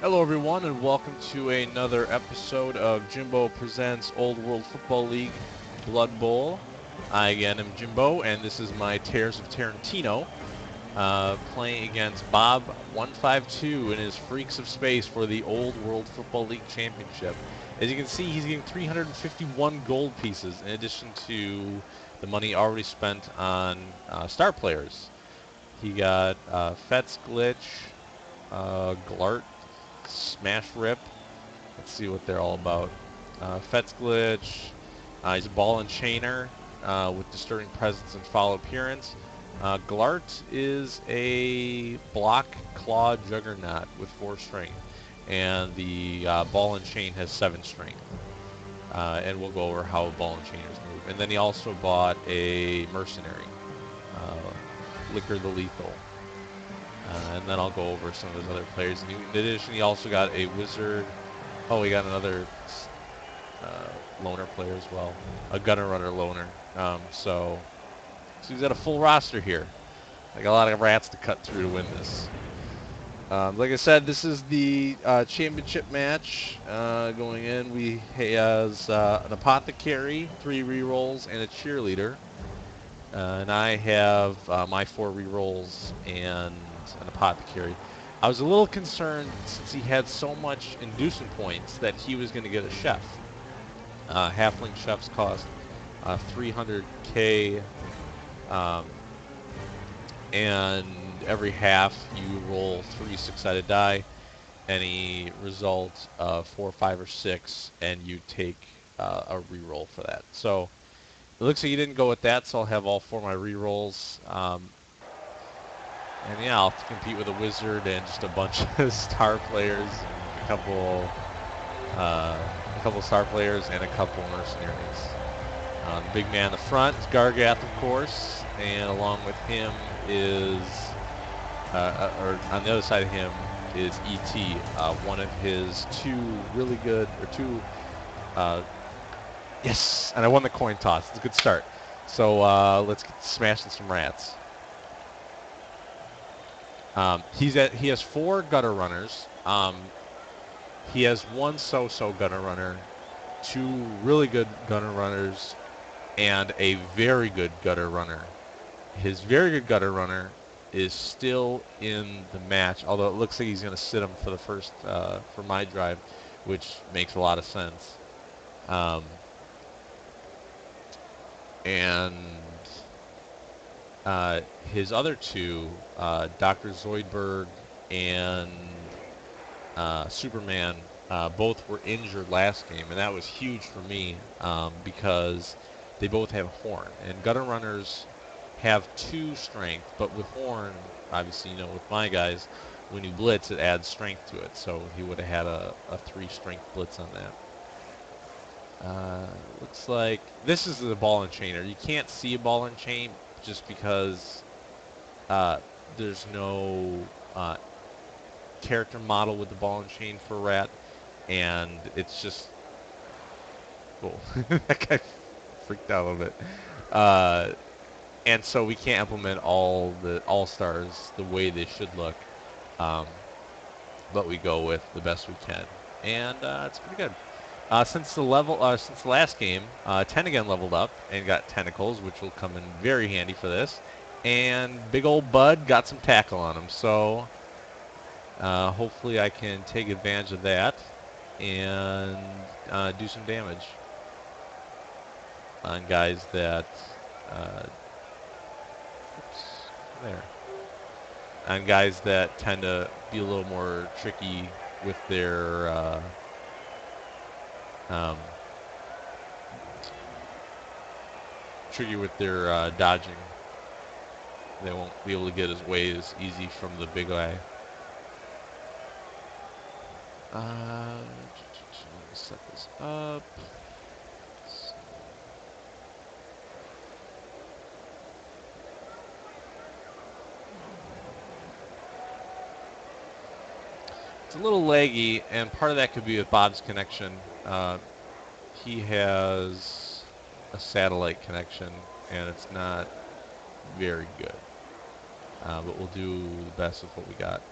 Hello everyone and welcome to another episode of Jimbo Presents Old World Football League Blood Bowl. I again am Jimbo and this is my Tears of Tarantino playing against Bob 152 and his Freaks of Space for the Old World Football League Championship. As you can see, he's getting 351 gold pieces in addition to the money already spent on star players. He got Fetz Glitch, Glart, Smash Rip. Let's see what they're all about. Fetz Glitch. He's a ball and chainer with disturbing presence and foul appearance. Glart is a block claw juggernaut with 4 strength. And the ball and chain has 7 strength. And we'll go over how ball and chainers move. And then he also bought a mercenary, Liquor the Lethal. And then I'll go over some of his other players. In addition, he also got a wizard. Oh, he got another loner player as well, a gunner runner loner. So he's got a full roster here. Like a lot of rats to cut through to win this. Like I said, this is the championship match going in. We has an apothecary, 3 rerolls, and a cheerleader. And I have my 4 rerolls and an apothecary. I was a little concerned since he had so much inducement points that he was going to get a chef. Halfling chefs cost 300k, and every half you roll 3 6-sided die. Any result of 4, 5, or 6, and you take a reroll for that. So it looks like you didn't go with that, so I'll have all 4 of my rerolls. And yeah, I'll compete with a wizard and just a bunch of star players, a couple star players, and a couple mercenaries. The big man in the front is Gargath, of course, and along with him is, or on the other side of him is E.T., one of his 2 really good, or 2, yes, and I won the coin toss. It's a good start. So let's get smashing some rats. He has 4 gutter runners. He has 1 so-so gutter runner, 2 really good gutter runners, and a very good gutter runner. His very good gutter runner is still in the match, although it looks like he's going to sit him for the first for my drive, which makes a lot of sense. And his other 2, Dr. Zoidberg and Superman, both were injured last game, and that was huge for me because they both have horn. And gutter runners have 2 strength, but with horn, obviously, with my guys, when you blitz, it adds strength to it. So he would have had a 3 strength blitz on that. Looks like this is the ball and chainer. You can't see a ball and chain just because there's no character model with the ball and chain for rat, and it's just cool. That guy freaked out a little bit. And so we can't implement all the all-stars the way they should look, but we go with the best we can, and it's pretty good. Since the last game, 10 again leveled up and got tentacles, which will come in very handy for this. And big old Bud got some tackle on him, so hopefully I can take advantage of that and do some damage on guys that on guys that tend to be a little more tricky with their dodging. They won't be able to get his way as easy from the big guy. Let me set this up. It's a little laggy, and part of that could be with Bob's connection. He has a satellite connection, and it's not very good. But we'll do the best with what we got.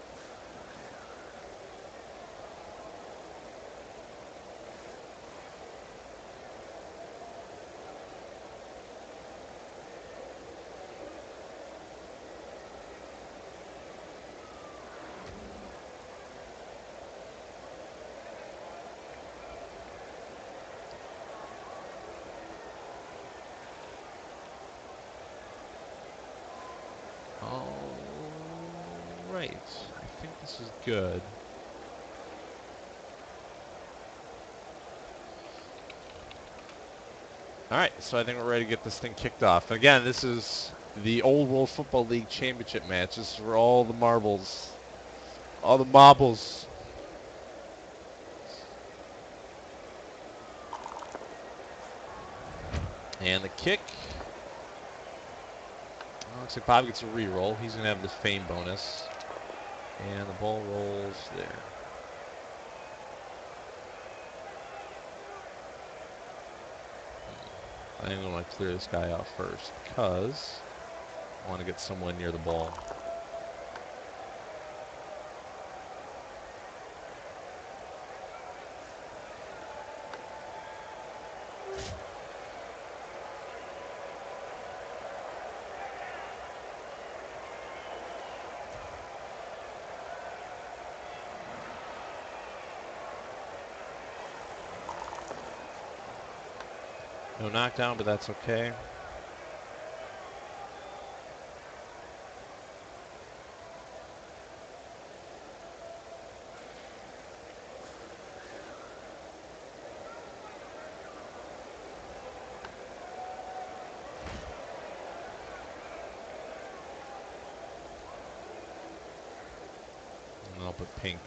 All right. I think this is good. All right, so I think we're ready to get this thing kicked off. Again, this is the Old World Football League Championship match. This is for all the marbles, all the marbles. And the kick. Looks like Bob gets a re-roll. He's going to have the fame bonus. And the ball rolls there. I think I'm going to clear this guy out first because I want to get someone near the ball. No knockdown, but that's okay. And I'll put pink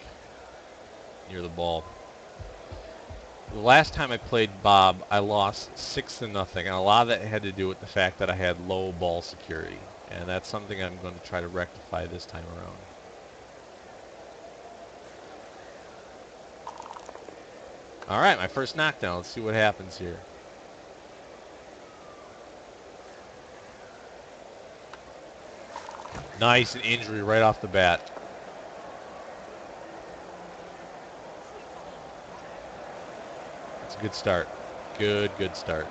near the ball. The last time I played Bob, I lost 6-0, and a lot of that had to do with the fact that I had low ball security, and that's something I'm going to try to rectify this time around. All right, my first knockdown. Let's see what happens here. Nice, an injury right off the bat. That's a good start. Good start.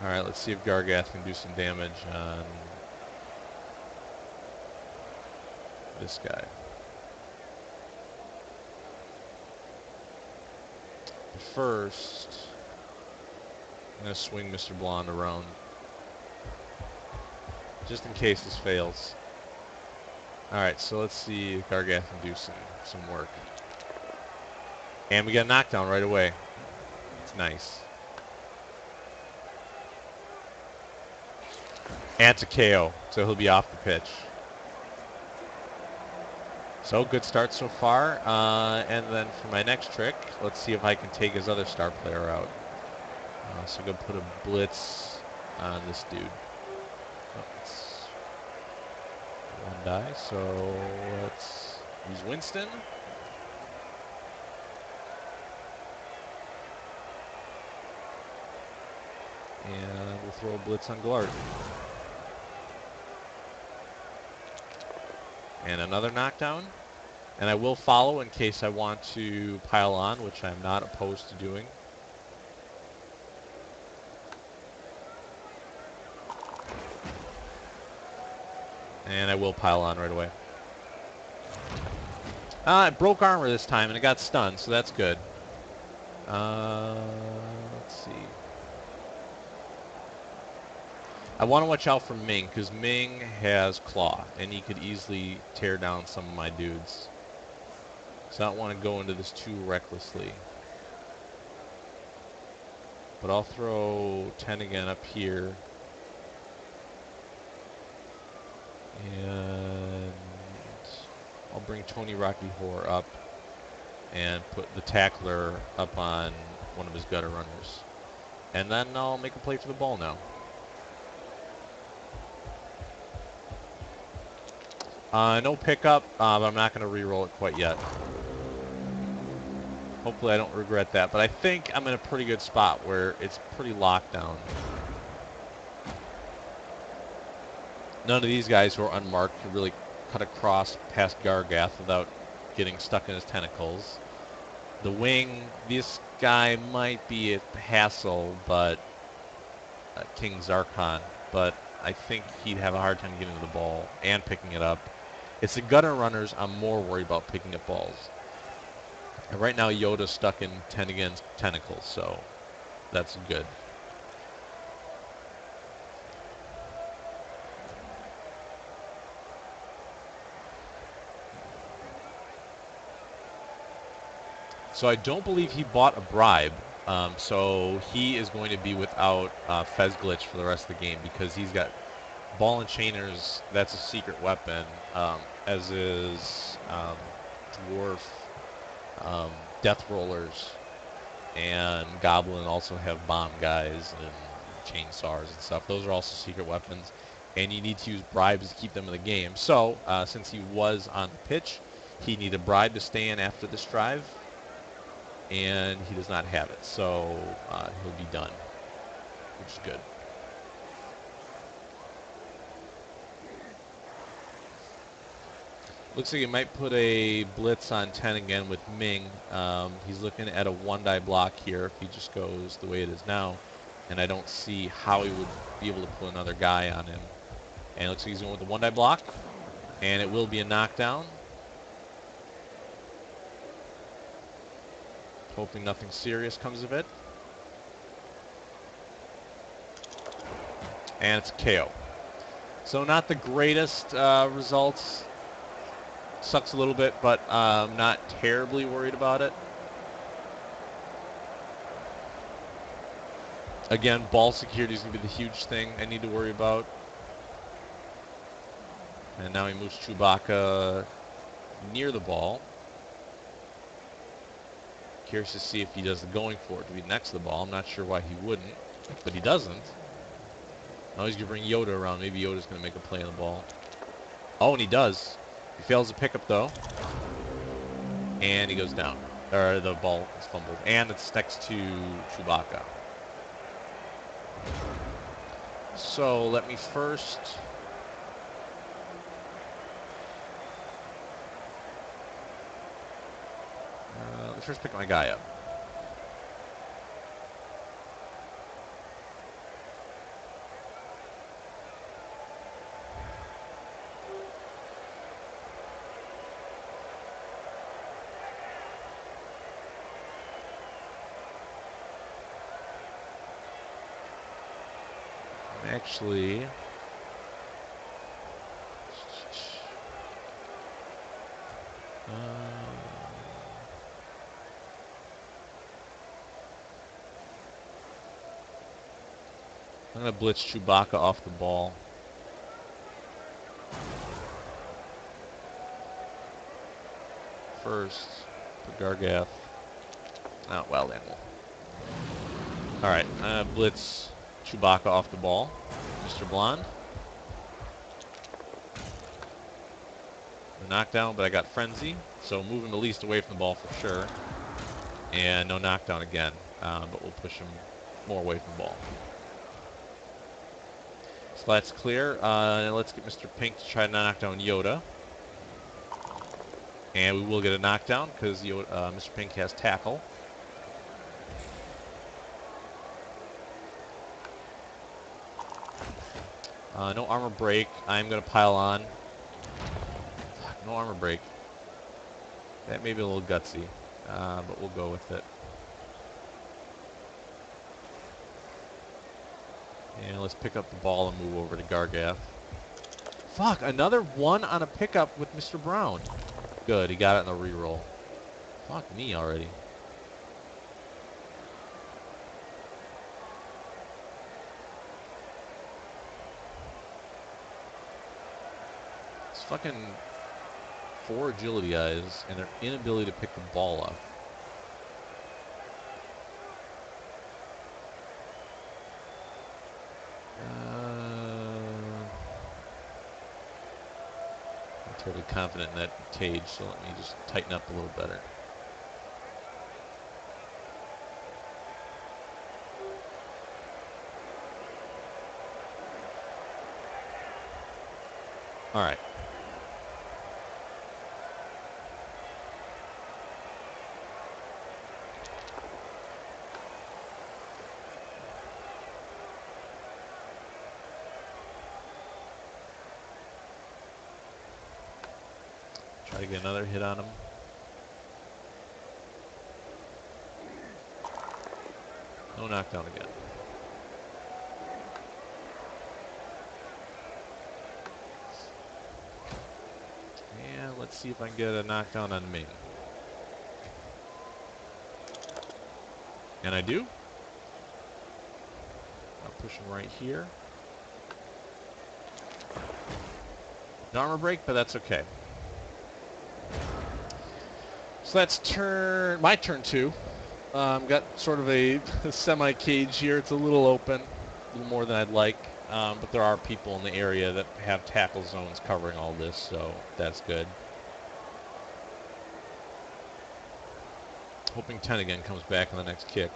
All right, let's see if Gargath can do some damage on this guy. But first, I'm going to swing Mr. Blonde around just in case this fails. All right, so let's see if Gargath can do some work. And we got a knockdown right away. It's nice. And it's a KO, so he'll be off the pitch. So good start so far. And then for my next trick, let's see if I can take his other star player out. So I'm going to put a blitz on this dude. Oh, it's one die, so let's use Winston. And we'll throw a blitz on Glart. And another knockdown. And I will follow in case I want to pile on, which I'm not opposed to doing. And I will pile on right away. It broke armor this time, and it got stunned, so that's good. Let's see. I want to watch out for Ming, because Ming has Claw, and he could easily tear down some of my dudes. So I don't want to go into this too recklessly. But I'll throw 10 again up here. And I'll bring Tony Rocky Horror up and put the tackler up on one of his gutter runners. And then I'll make a play for the ball now. No pickup, but I'm not going to re-roll it quite yet. Hopefully I don't regret that, but I think I'm in a pretty good spot where it's pretty locked down. None of these guys who are unmarked can really cut across past Gargath without getting stuck in his tentacles. The wing, this guy might be a hassle, but King Zarkon, but I think he'd have a hard time getting to the ball and picking it up. It's the gutter runners I'm more worried about picking up balls. And right now Yoda's stuck in 10 against tentacles, so that's good. So I don't believe he bought a bribe. So he is going to be without Fez Glitch for the rest of the game because he's got ball and chainers. That's a secret weapon, as is Dwarf, um, Death Rollers, and Goblin also have bomb guys and chainsaws and stuff. Those are also secret weapons, and you need to use bribes to keep them in the game. So since he was on the pitch, he needed a bribe to stay in after this drive, and he does not have it. So he'll be done, which is good. Looks like he might put a blitz on 10 again with Ming. He's looking at a one-die block here if he just goes the way it is now. And I don't see how he would be able to put another guy on him. And it looks like he's going with the one-die block. And it will be a knockdown. Hoping nothing serious comes of it. And it's a KO. So not the greatest results. Sucks a little bit, but not terribly worried about it. Again, ball security is going to be the huge thing I need to worry about. And now he moves Chewbacca near the ball. Curious to see if he does the going for it to be next to the ball. I'm not sure why he wouldn't, but he doesn't. Now he's going to bring Yoda around. Maybe Yoda's going to make a play on the ball. Oh, and he does. He fails the pickup, though. And he goes down. Or the ball is fumbled. And it's next to Chewbacca. So let me first... let's first pick my guy up. Actually, I'm going to blitz Chewbacca off the ball. First, put Gargath. Oh, wild animal. Alright, blitz Chewbacca off the ball. Mr. Blonde. No knockdown, but I got Frenzy. So moving the least away from the ball for sure. And no knockdown again, but we'll push him more away from the ball. So that's clear. Let's get Mr. Pink to try to knock down Yoda. And we will get a knockdown because Mr. Pink has tackle. No armor break. I'm going to pile on. No armor break. That may be a little gutsy, but we'll go with it. And let's pick up the ball and move over to Gargath. Fuck, another one on a pickup with Mr. Brown. Good, he got it in the reroll. Fuck me already. It's fucking 4 agility guys and their inability to pick the ball up. I'm totally confident in that Tage, so let me just tighten up a little better. All right. Try to get another hit on him. No knockdown again. And let's see if I can get a knockdown on Ming. And I do. I'll push him right here. No armor break, but that's okay. So that's my turn 2. Got sort of a semi-cage here. It's a little open, a little more than I'd like. But there are people in the area that have tackle zones covering all this, so that's good. Hoping 10 again comes back on the next kick.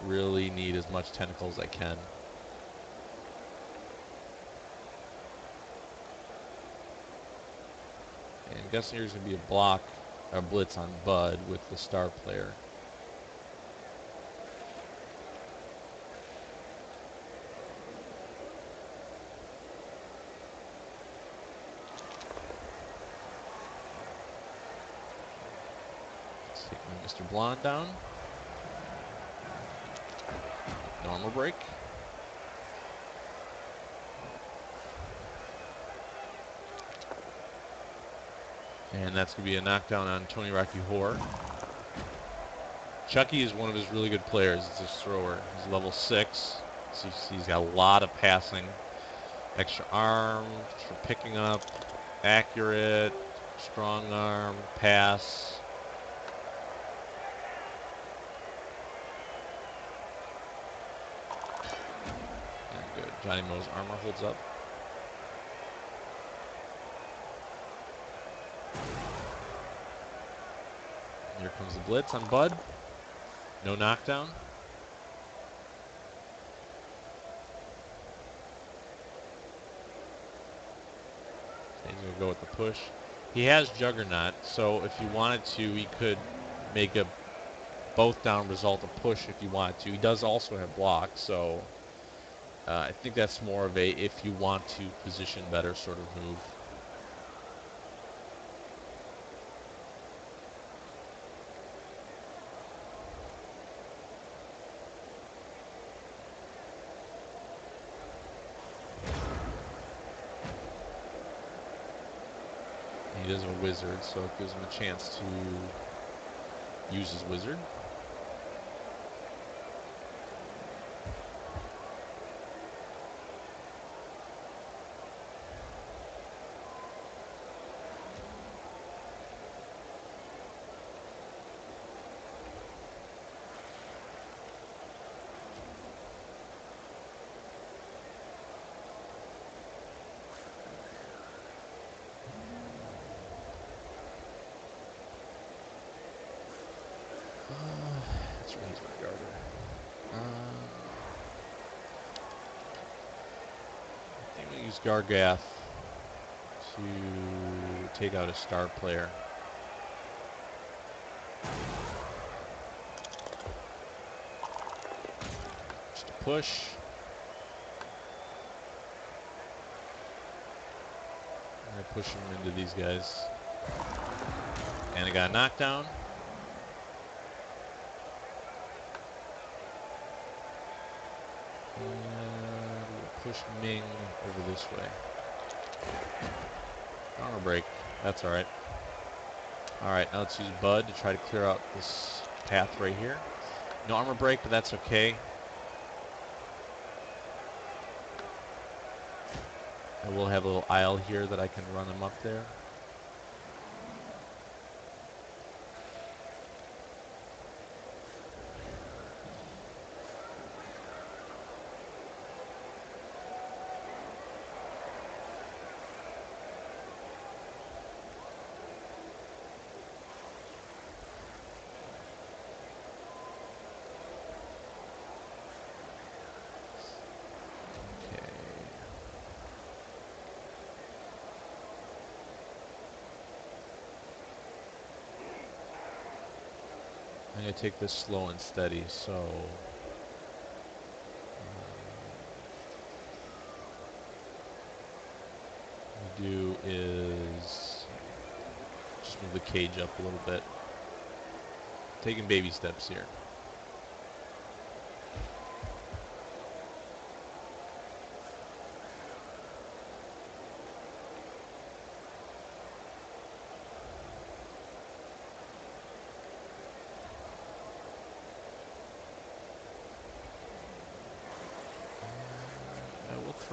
Really need as much tentacle as I can. And I'm guessing there's going to be a blitz on Bud with the star player. Let's take Mr. Blonde down. Normal break. And that's going to be a knockdown on Tony Rocky Horror. Chucky is one of his really good players. It's his thrower. He's level 6. So he's got a lot of passing. Extra arm for picking up. Accurate. Strong arm. Pass. And good. Johnny Moe's armor holds up. Here comes the blitz on Bud. No knockdown. He's going to go with the push. He has Juggernaut, so if you wanted to, he could make a both down result a push if you wanted to. He does also have block, so I think that's more of a if you want to position better sort of move. He does have a wizard, so it gives him a chance to use his wizard. Let's raise my garter. I think we use Gargath to take out a star player. Just a push. I'm going to push him into these guys. And I got a knockdown. Push Ming over this way. Armor break. That's alright. Alright, now let's use Bud to try to clear out this path right here. No armor break, but that's okay. I will have a little aisle here that I can run them up there. I'm going to take this slow and steady, so what we do is just move the cage up a little bit. Taking baby steps here.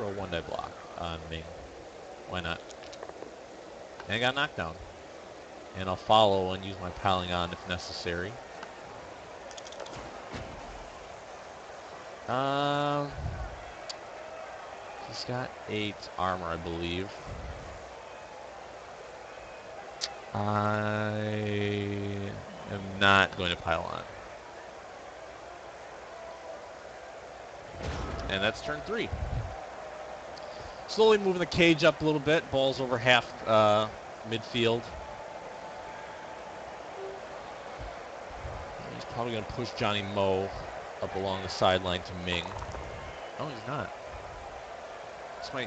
a one-die block on Ming. Why not? And I got knocked down. And I'll follow and use my piling on if necessary. He's got 8 armor, I believe. I am not going to pile on. And that's turn 3. Slowly moving the cage up a little bit. Ball's over half midfield. He's probably going to push Johnny Moe up along the sideline to Ming. Oh, he's not.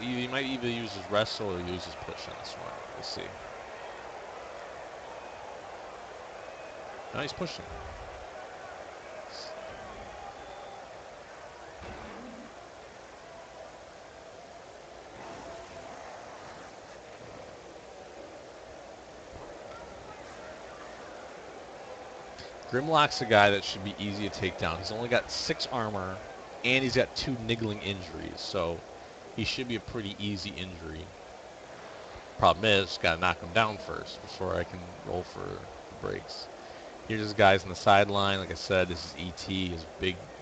He might either use his wrestle or use his push on this one. We'll see. No, he's pushing. Grimlock's a guy that should be easy to take down. He's only got 6 armor, and he's got 2 niggling injuries, so he should be a pretty easy injury. Problem is, got to knock him down first before I can roll for the breaks. Here's his guys on the sideline. Like I said, this is ET,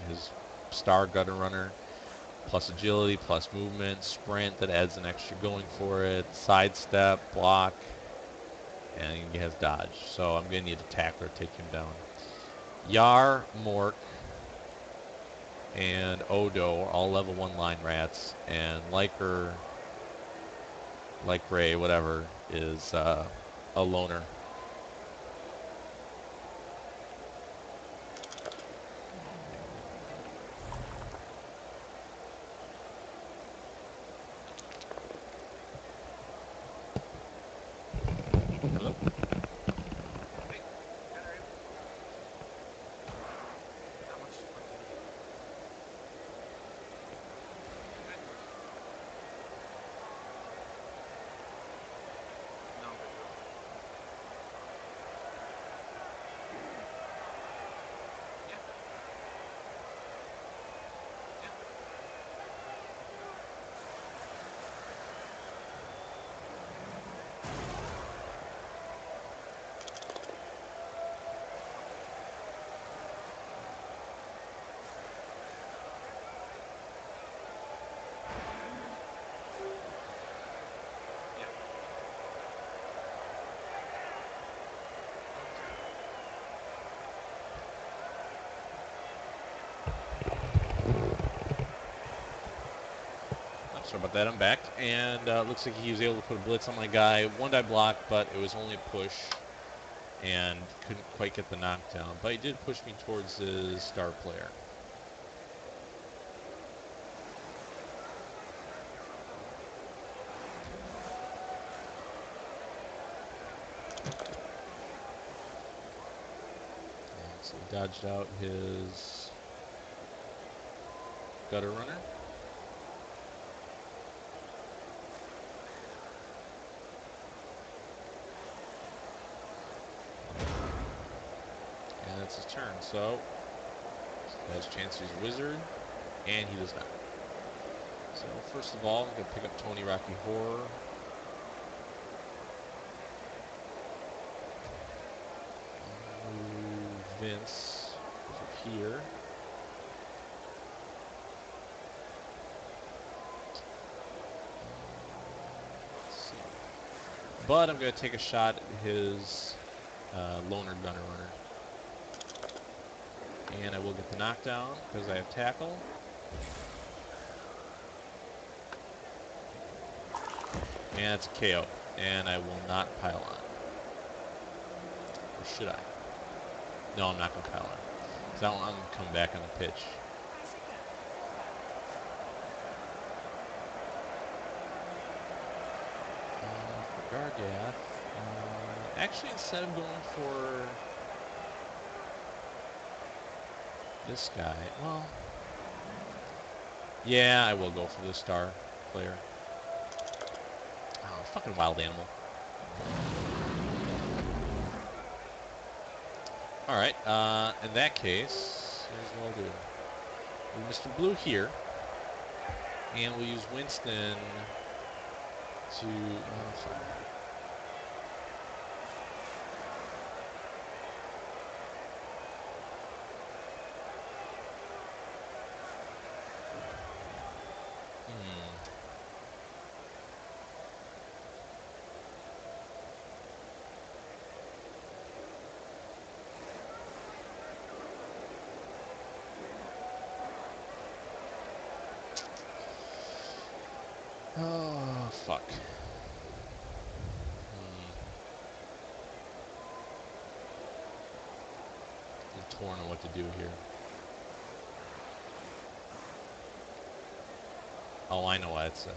his star gutter runner, plus agility, plus movement, sprint that adds an extra going for it, sidestep, block, and he has dodge. So I'm going to need a tackler to take him down. Yar, Mork, and Odo are all level 1 line rats, and Liker, Ray, whatever, is a loner. Hello? Sorry about that, I'm back, and looks like he was able to put a blitz on my guy. 1-die block, but it was only a push, and couldn't quite get the knockdown. But he did push me towards his star player. And so he dodged out his gutter runner. That's his turn, so he has a chance to use Wizard, and he does not. So first of all, I'm going to pick up Tony Rocky Horror. Move Vince to here. Let's see. But I'm going to take a shot at his loner gunner runner. And I will get the knockdown because I have tackle. And it's a KO. And I will not pile on. Or should I? No, I'm not going to pile on. Because I want to come back on the pitch. For Gargath, actually instead of going for this guy, well, yeah, I will go for the star player. Oh, fucking wild animal. Alright, in that case, here's what I'll do. Move Mr. Blue here. And we'll use Winston to... Oh, fine. Oh, fuck. I'm torn on what to do here. Oh, I know why it's a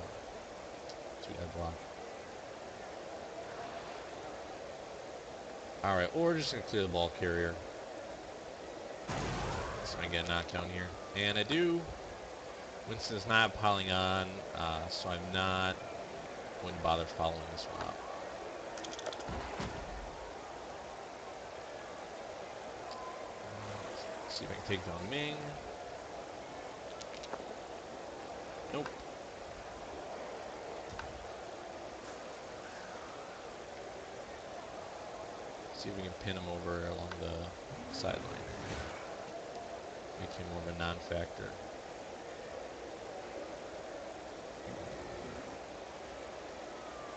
two-head block. Alright, or we're just going to clear the ball carrier. So I get a knockdown here. And I do. Winston's not piling on, so I'm not going to bother following this one up. Let's see if I can take down Ming. Nope. See if we can pin him over along the sideline. Make him more of a non-factor.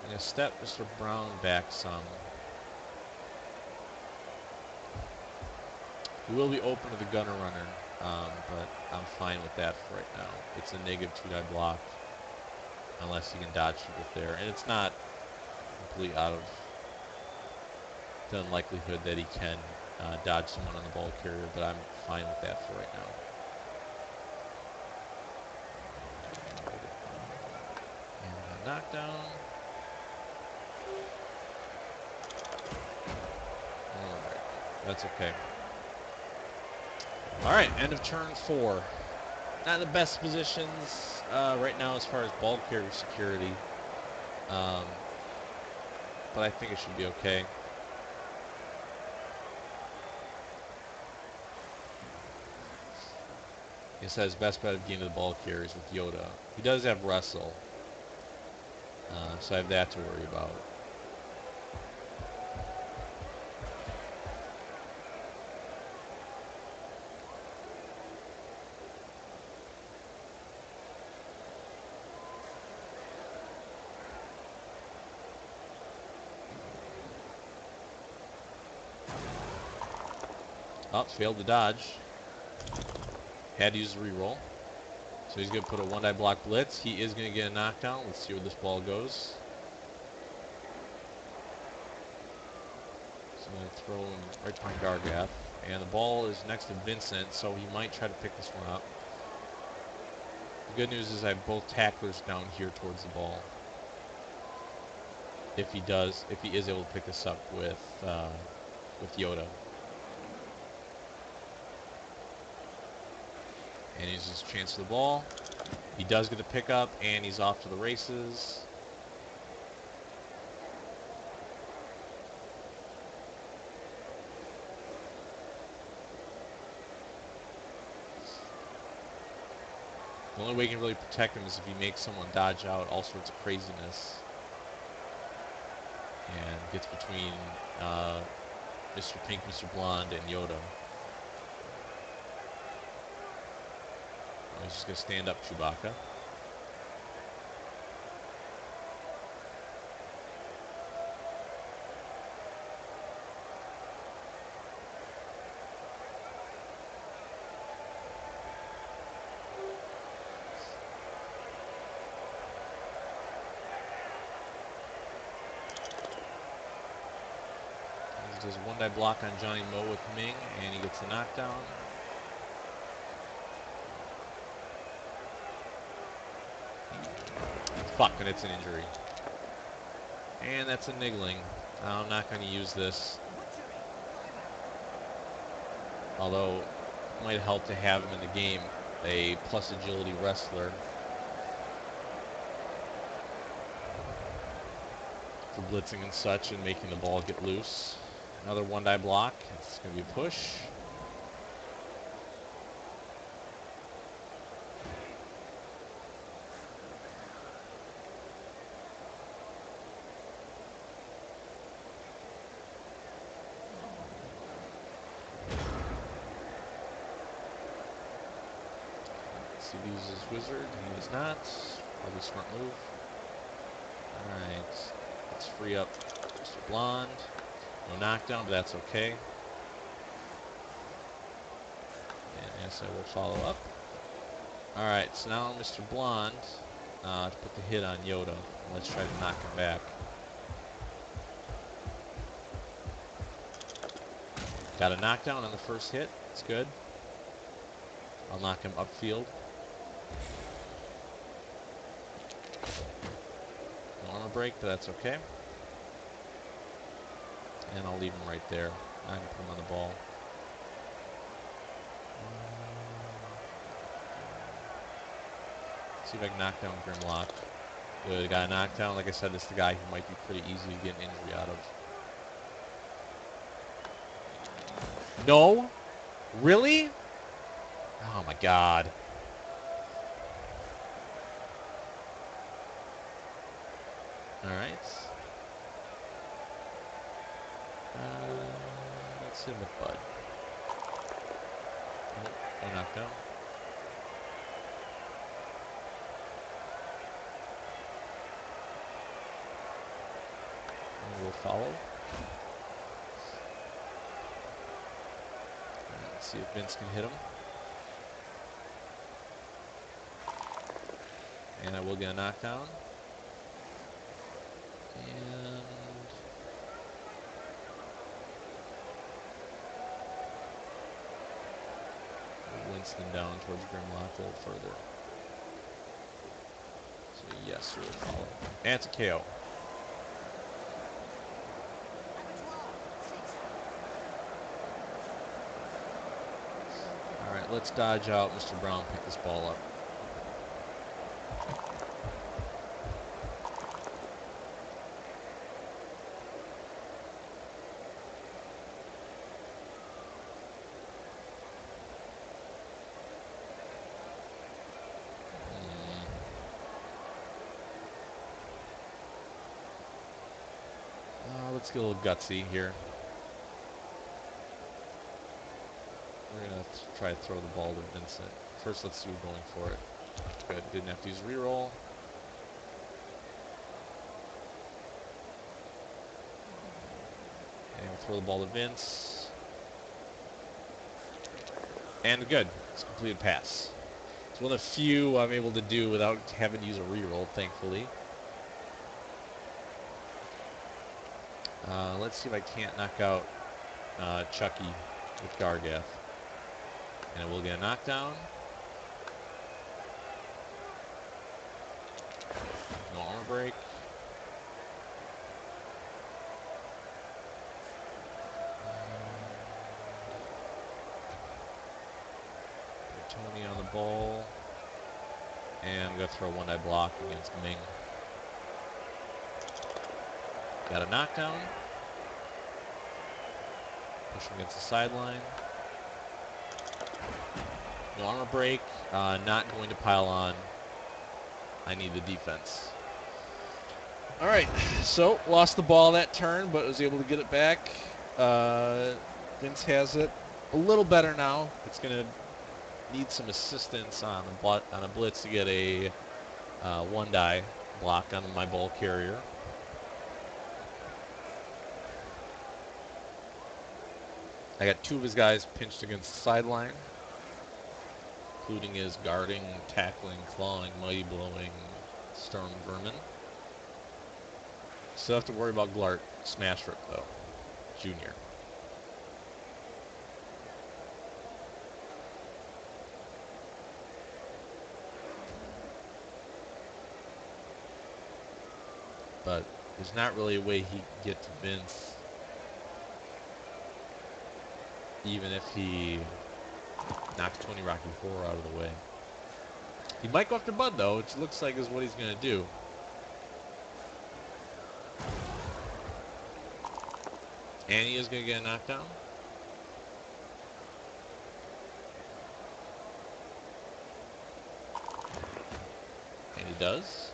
I'm going to step Mr. Brown back some. He will be open to the gunner runner, but I'm fine with that for right now. It's a negative two-die block, unless he can dodge people there. And it's not completely out of the unlikelihood that he can dodge someone on the ball carrier, but I'm fine with that for right now. And a knockdown. Alright, that's okay. Alright, end of turn 4. Not the best positions right now as far as ball carrier security. But I think it should be okay. He says best bet of game of the ball carriers with Yoda. He does have wrestle, so I have that to worry about. Oh, failed to dodge. Had to use the reroll. So he's going to put a one-die block blitz. He is going to get a knockdown. Let's see where this ball goes. So I'm going to throw him right behind Gargath. And the ball is next to Vincent, so he might try to pick this one up. The good news is I have both tacklers down here towards the ball. If he is able to pick this up with Yoda. And he's just transfer the ball. He does get a pickup, and he's off to the races. The only way you can really protect him is if he makes someone dodge out all sorts of craziness. And gets between Mr. Pink, Mr. Blonde, and Yoda. He's just going to stand up Chewbacca. He does a one-die block on Johnny Mo with Ming, and he gets the knockdown. Fuck, and it's an injury. And that's a niggling. I'm not going to use this. Although, it might help to have him in the game. A plus agility wrestler. For blitzing and such and making the ball get loose. Another one-die block. It's going to be a push. see if he uses his wizard. He does not. Probably a smart move. Alright. Let's free up Mr. Blonde. No knockdown, but that's okay. And yes, I will follow up. Alright, so now Mr. Blonde to put the hit on Yoda. Let's try to knock him back. Got a knockdown on the first hit. It's good. I'll knock him upfield. No armor break, but that's okay. And I'll leave him right there. I can put him on the ball. See if I can knock down Grimlock. Good, got a knockdown. Like I said, this is the guy who might be pretty easy to get an injury out of. No? Really? Oh my god. Alright. Let's hit him with Bud. Nope, no knockdown. And we'll follow. Let's see if Vince can hit him. And I will get a knockdown. And Winston down towards Grimlock a little further. So yes, we'll follow. And it's a KO. Alright, let's dodge out Mr. Brown, pick this ball up. Let's get a little gutsy here. We're going to try to throw the ball to Vincent. First, let's see who's going for it. Good. Didn't have to use a reroll. And we'll throw the ball to Vince. And good. It's a completed pass. It's one of the few I'm able to do without having to use a reroll, thankfully. Let's see if I can't knock out Chucky with Gargath. And we'll get a knockdown. No armor break. Put Tony on the ball. And I'm going to throw one-eye block against Ming. Got a knockdown. Push him against the sideline. No armor break. Not going to pile on. I need the defense. Alright, so lost the ball that turn, but was able to get it back. Vince has it a little better now. It's going to need some assistance on a blitz to get a one-die block on my ball carrier. I got two of his guys pinched against the sideline, including his guarding, tackling, clawing, mighty blowing Storm Vermin. Still have to worry about Glart Smash Rip though, Junior. But there's not really a way he can get to Vince. Even if he knocks 20 Rocky Horror out of the way. He might go after Bud, though, which looks like is what he's going to do. And he is going to get a knockdown. And he does.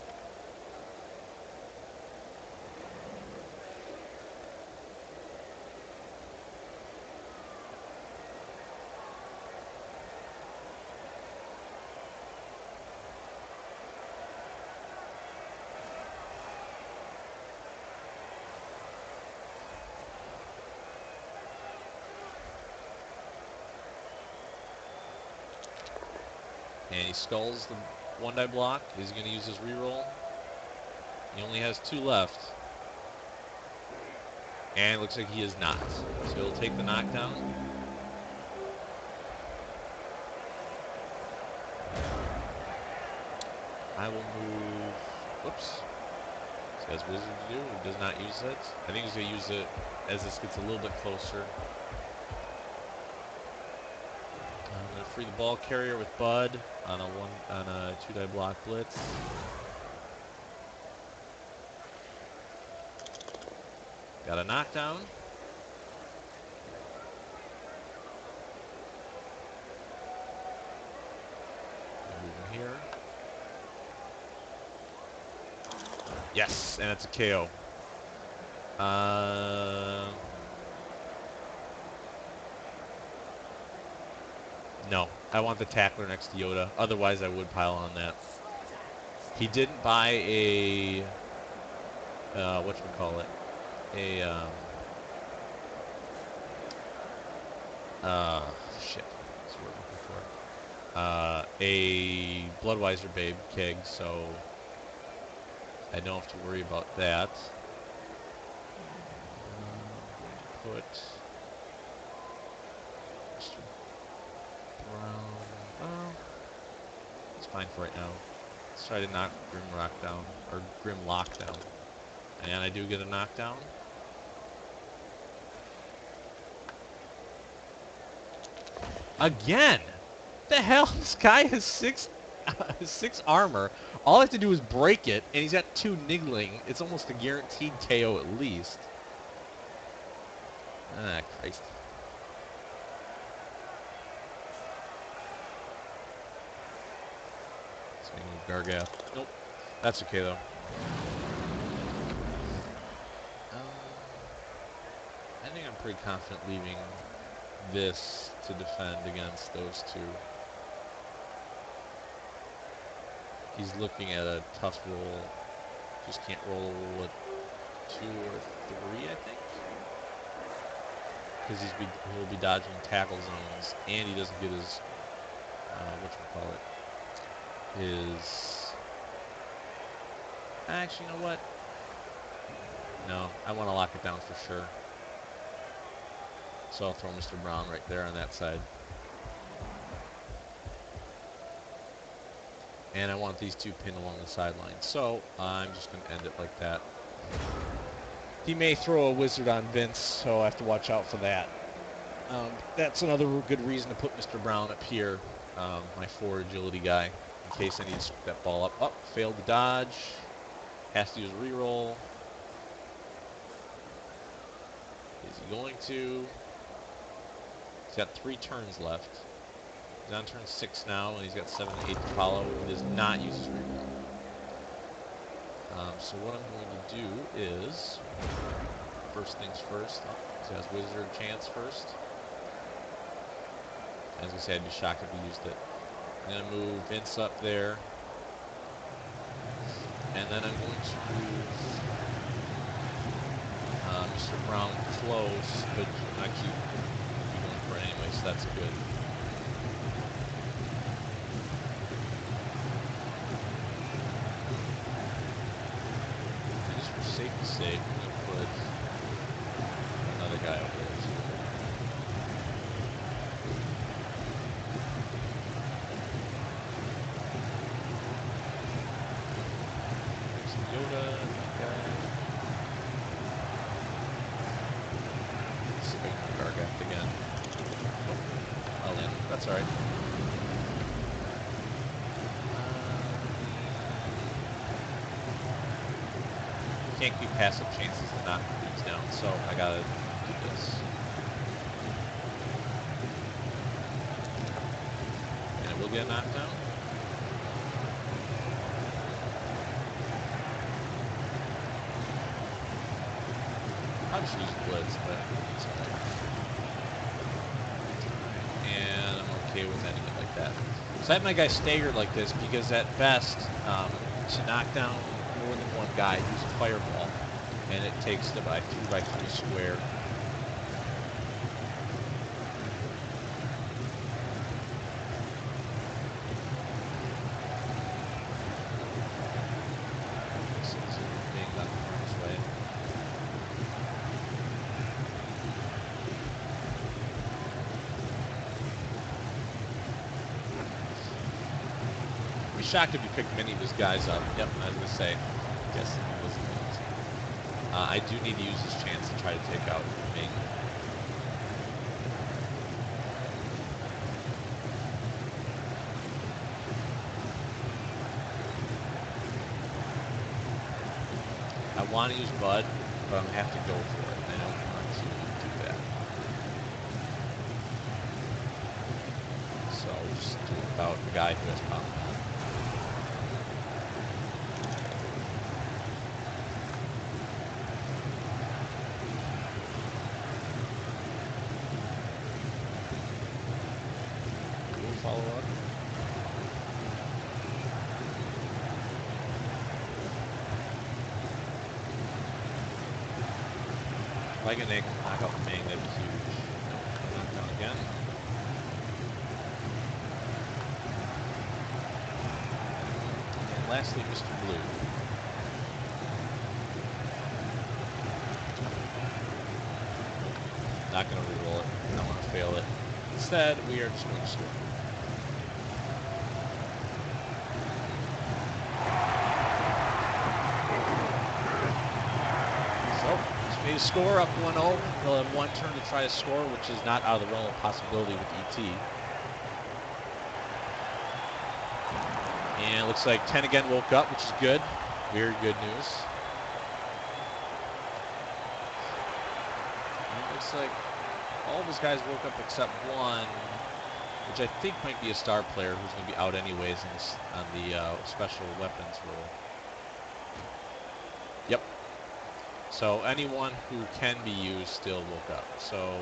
And he skulls the one-die block. Is he going to use his reroll? He only has 2 left. And it looks like he is not. So he'll take the knockdown. I will move. Whoops. So has Wizard to do. He does not use it. I think he's going to use it as this gets a little bit closer. I'm going to free the ball carrier with Bud on a 2-die block blitz. Got a knockdown. Move him here. Yes, and it's a KO. No, I want the tackler next to Yoda. Otherwise, I would pile on that. He didn't buy a whatchamacallit, shit, that's what we're looking for. A Bloodweiser Babe keg, so I don't have to worry about that. Put Mr. Brown. Oh, it's fine for right now. Let's try to knock Grim Rock down, or Grim Lock down. And I do get a knockdown. Again! The hell? This guy has 6 armor. All I have to do is break it, and he's got 2 niggling. It's almost a guaranteed KO at least. Ah, Christ. Let's move Gargath. Nope. That's okay, though. I think I'm pretty confident leaving this to defend against those 2. He's looking at a tough roll. Just can't roll a 2 or 3, I think. Because he'll be dodging tackle zones, and he doesn't get his, actually, you know what? No, I want to lock it down for sure. So I'll throw Mr. Brown right there on that side. And I want these 2 pinned along the sideline. So I'm just going to end it like that. He may throw a wizard on Vince, so I have to watch out for that. That's another good reason to put Mr. Brown up here, my 4 agility guy, in case I need to scoop that ball up. Oh, failed to dodge. Has to use a reroll. Is he going to? He's got 3 turns left. He's on turn 6 now, and he's got 7 and 8 to follow. He does not use his reroll. So what I'm going to do is, first things first, he has Wizard chance first. As I say, I'd be shocked if he used it. I'm going to move Vince up there. And then I'm going to move Mr. Brown close, but I keep going for it anyway, so that's good. And just for safety's sake, I'm going to put another guy up there too. Yoda, that guy. Let's see if I can Gargath again. Oh, I'll land. That's alright. Can't keep passive chances to knock dudes down, so I gotta do this. And it will get a knockdown. I should use blitz, but it's alright. And I'm okay with ending it like that. So I have my guy staggered like this because at best, to knock down more than one guy, use a fireball, and it takes the 3x3 square. be shocked if he picked many of his guys up. Yep, I was going to say. Guessing he wasn't going to. I do need to use this chance to try to take out Ming. I want to use Bud, but I'm going to have to go for it. I don't want to do that. So we'll just do it about the guy who has power. Follow up. If I can knock out Ming, that'd be huge. Nope, knocked down again. And lastly, Mr. Blue. Not going to reroll it. I don't want to fail it. Instead, we are just going to score. Made a score up 1-0. They'll have one turn to try to score, which is not out of the realm of possibility with ET. And it looks like 10 again woke up, which is good. Very good news. And it looks like all of his guys woke up except one, which I think might be a star player who's going to be out anyways in this, on the special weapons role. Yep. So anyone who can be used still woke up. So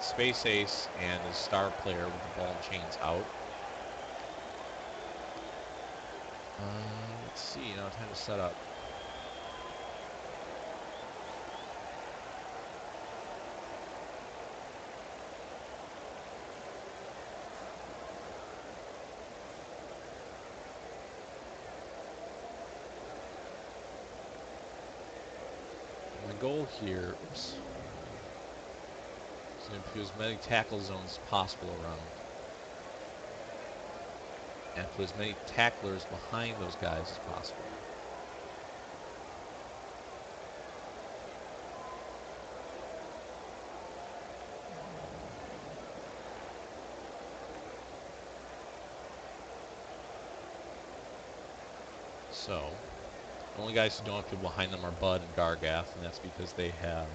Space Ace and the star player with the ball and chains out. Let's see, time to set up. My goal here, oops, is to put as many tackle zones as possible around. And put as many tacklers behind those guys as possible. So, the only guys who don't have people behind them are Bud and Gargath, and that's because they have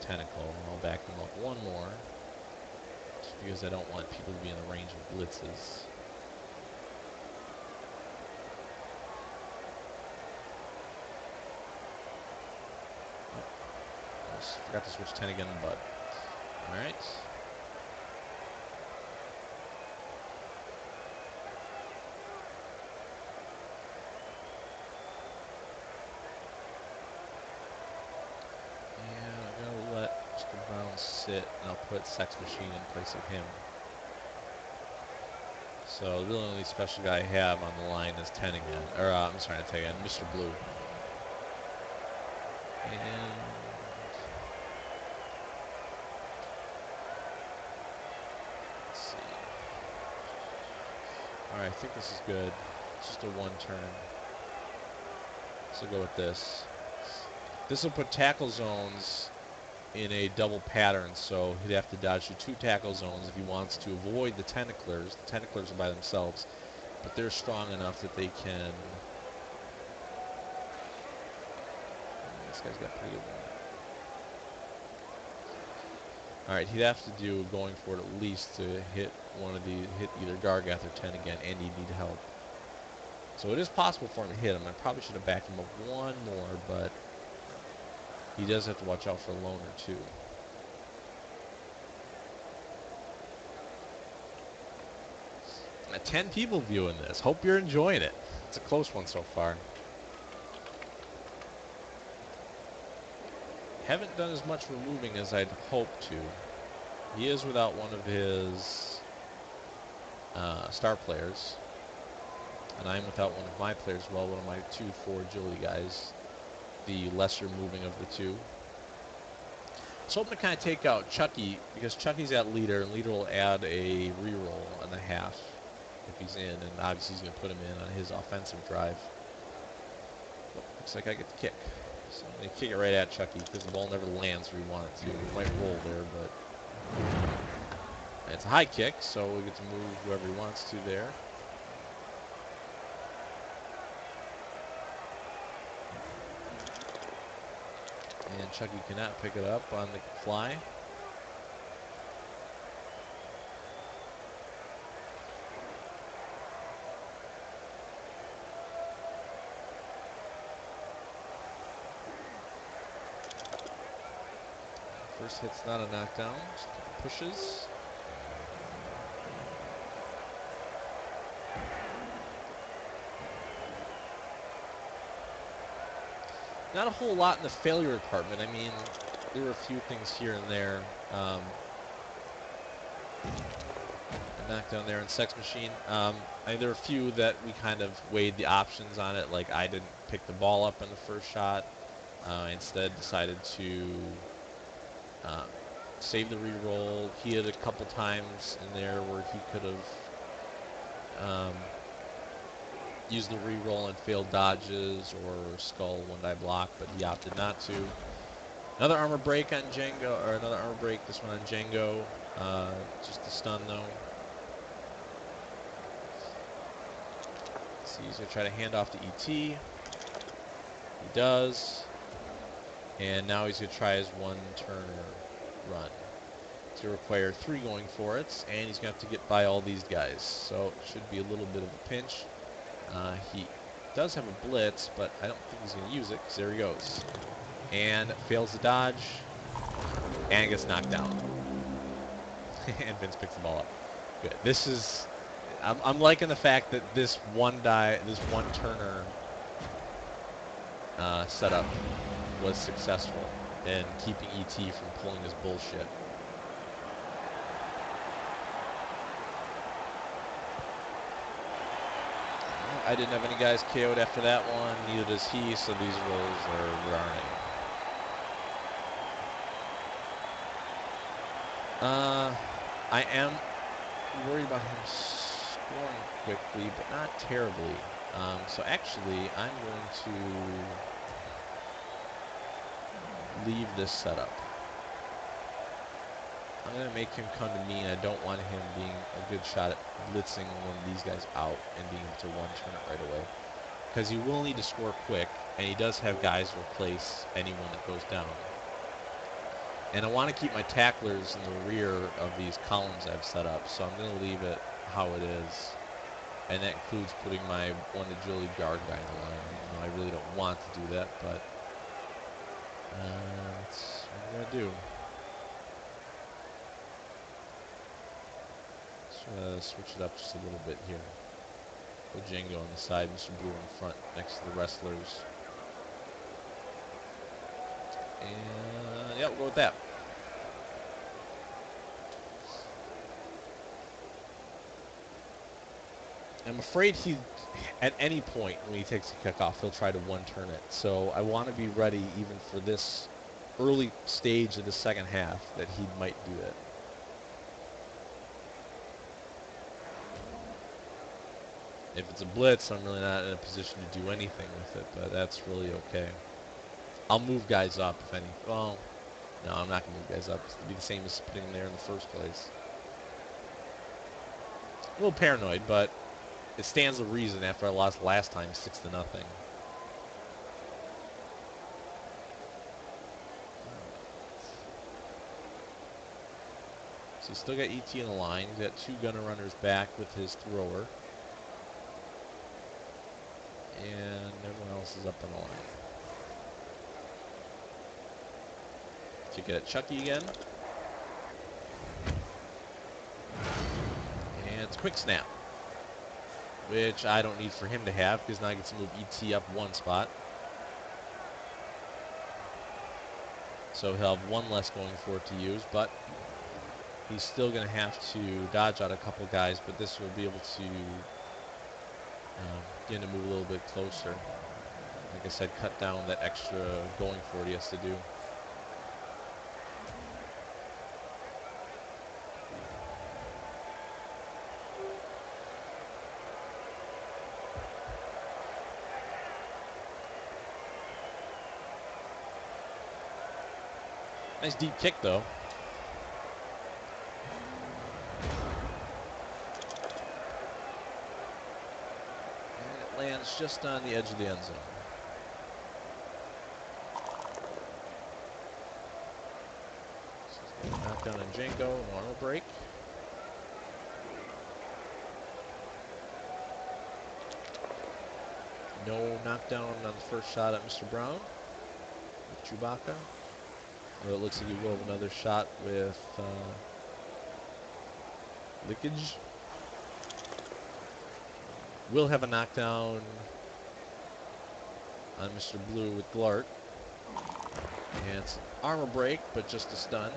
Tentacle. And I'll back them up one more, just because I don't want people to be in the range of blitzes. I forgot to switch 10 again to Bud. Alright. Sit, and I'll put Sex Machine in place of him. So the only special guy I have on the line is 10 again. Or I'm sorry, not 10 again, Mr. Blue. And let's see. Alright, I think this is good. It's just a one turn. So we'll go with this. This will put tackle zones in a double pattern, so he'd have to dodge through 2 tackle zones if he wants to avoid the tentaclers. The tentaclers are by themselves, but they're strong enough that they can... This guy's got pretty good one. Alright, he'd have to do going for it at least to hit one of the, hit either Gargath or 10 again, and he'd need help. So it is possible for him to hit him. I probably should have backed him up one more, but he does have to watch out for a loner, too. Got 10 people viewing this. Hope you're enjoying it. It's a close one so far. Haven't done as much removing as I'd hoped to. He is without one of his star players. And I'm without one of my players, well, one of my 2-4 agility guys. The lesser moving of the two. So I'm going to kind of take out Chucky, because Chucky's at leader, and leader will add a reroll on the half. if he's in, and obviously he's going to put him in on his offensive drive. Oh, looks like I get the kick. So I'm going to kick it right at Chucky because the ball never lands where you want it to. It might roll there, but it's a high kick, so we get to move whoever he wants to there. And Chucky cannot pick it up on the fly. First hit's not a knockdown, just a couple pushes. Not a whole lot in the failure department. I mean, there were a few things here and there. A knockdown there in Sex Machine. There were a few that we kind of weighed the options on it. Like I didn't pick the ball up in the first shot. Instead decided to save the re-roll. He had a couple times in there where he could have used the re-roll and failed dodges or skull one-die block, but he opted not to. Another armor break on Django, or another armor break, this one on Django. Just a stun though. See, he's going to try to hand off to ET. He does. And now he's going to try his one-turner run. It's going to require 3 going for it, and he's going to have to get by all these guys. So it should be a little bit of a pinch. He does have a blitz, but I don't think he's going to use it, because there he goes. And fails the dodge, and gets knocked down. And Vince picks the ball up. Good. This is... I'm liking the fact that this one-turner setup was successful in keeping ET from pulling his bullshit. I didn't have any guys KO'd after that one, neither does he, so these rolls are running. I am worried about him scoring quickly, but not terribly. So actually, I'm going to leave this setup. I'm going to make him come to me, and I don't want him being a good shot at blitzing one of these guys out and being able to one-turn it right away. Because he will need to score quick, and he does have guys to replace anyone that goes down. And I want to keep my tacklers in the rear of these columns I've set up, so I'm going to leave it how it is. And that includes putting my one agility guard guy in the line. Even though I really don't want to do that, but that's what I'm going to do. Switch it up just a little bit here. Put Django on the side, Mr. Brewer in front next to the wrestlers. And yeah, we'll go with that. I'm afraid he, at any point when he takes the kickoff, he'll try to one-turn it. So I want to be ready even for this early stage of the second half that he might do it. If it's a blitz, I'm really not in a position to do anything with it, but that's really okay. I'll move guys up if any. Well, no, I'm not going to move guys up. It'll be the same as putting them there in the first place. A little paranoid, but it stands to reason after I lost last time 6-0. So he's still got ET in the line. He's got 2 gunner runners back with his thrower. And everyone else is up on the line. To get at Chucky again. And it's a quick snap, which I don't need for him to have because now I get to move ET up 1 spot. So he'll have 1 less going for it to use, but he's still going to have to dodge out a couple guys, but this will be able to get him to move a little bit closer. Like I said, cut down that extra going for it he has to do. Nice deep kick, though. And it lands just on the edge of the end zone. Knockdown on Django, no armor break. No knockdown on the first shot at Mr. Brown with Chewbacca. Or it looks like he will have another shot with Lickage. Will have a knockdown on Mr. Blue with Glart. And it's armor break, but just a stun.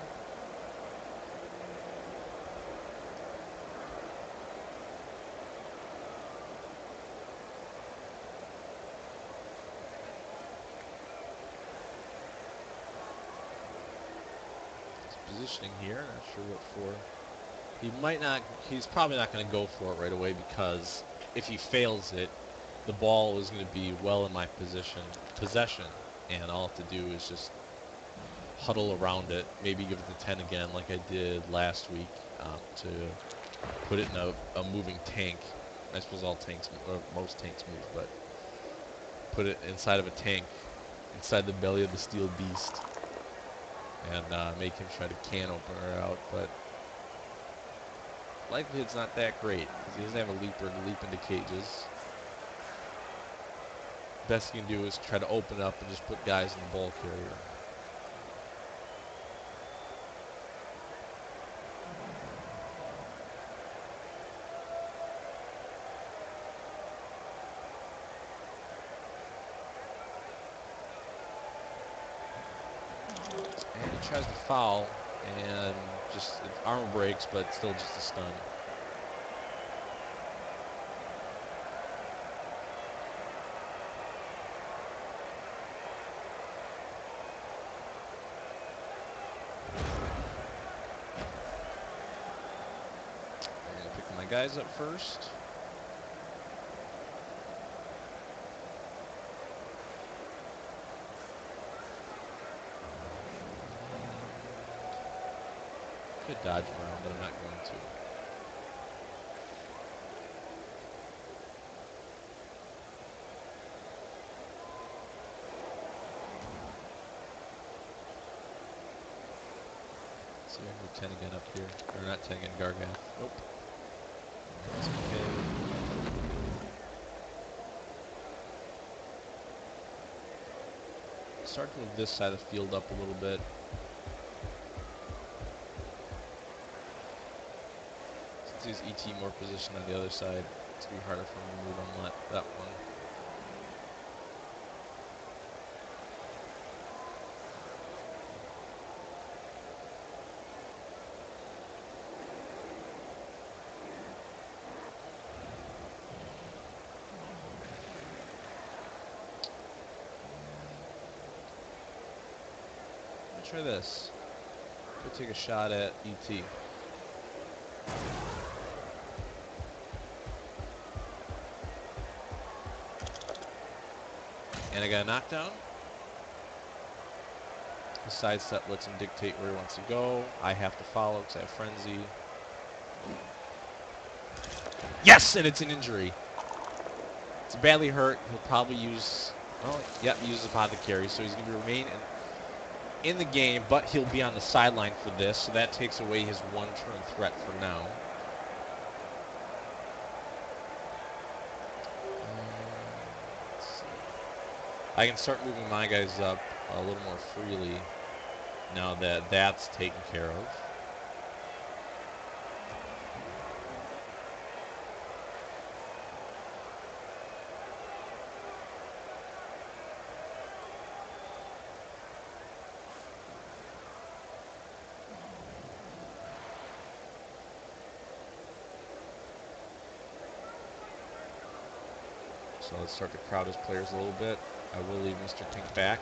Positioning here, not sure what for. He might not, he's probably not going to go for it right away, because if he fails it, the ball is going to be well in my possession, and all I have to do is just huddle around it, maybe give it the 10 again like I did last week, to put it in a moving tank. I suppose all tanks, or most tanks move, but put it inside of a tank, inside the belly of the steel beast, and make him try to can opener out, but likelihood's not that great because he doesn't have a leaper to leap into cages. Best he can do is try to open up and just put guys in the ball carrier. And he tries to foul, and just armor breaks, but still just a stun. I'm gonna pick my guys up first. Could dodge around, but I'm not going to. Let's see if I can move 10 again up here. Or not 10 again, Gargath. Nope. That's okay. Start to move this side of the field up a little bit. Since he's ET more position on the other side, it's going to be harder for him to move on that one. Try this. Go take a shot at ET. And I got a knockdown. The sidestep lets him dictate where he wants to go. I have to follow because I have frenzy. Yes, and it's an injury. It's badly hurt. He'll probably use. Oh, yep, he uses apothecary, so he's going to remain in the game, but he'll be on the sideline for this, so that takes away his one-turn threat for now. Let's see. I can start moving my guys up a little more freely now that that's taken care of. So let's start to crowd his players a little bit. I will leave Mr. Tink back,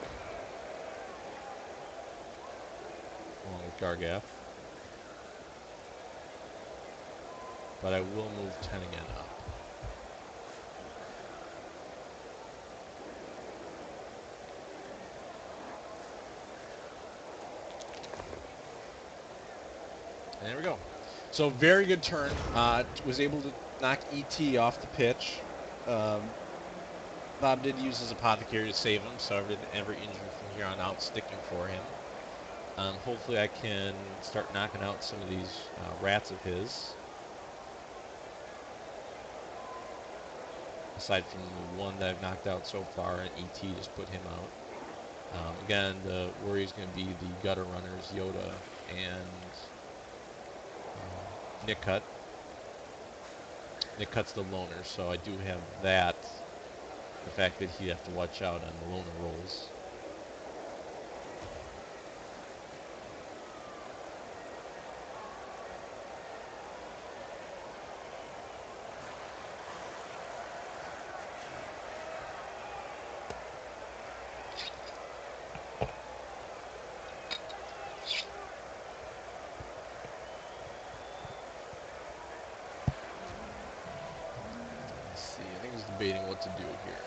along with Gargath. But I will move 10 again up. And there we go. So very good turn. Was able to knock ET off the pitch. Um, Bob did use his apothecary to save him, so every injury from here on out sticking for him. Hopefully I can start knocking out some of these rats of his. Aside from the one that I've knocked out so far, and ET just put him out. Again, the worry is going to be the gutter runners, Yoda and Nick Cut. Nick Cut's the loner, so I do have that. The fact that he'd have to watch out on the loner rolls. I think he's debating what to do here.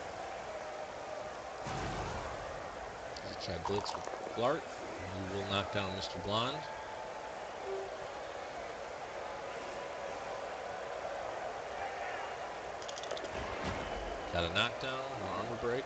Does he try blitz with Blart? He will knock down Mr. Blonde. Got a knockdown, no armor break.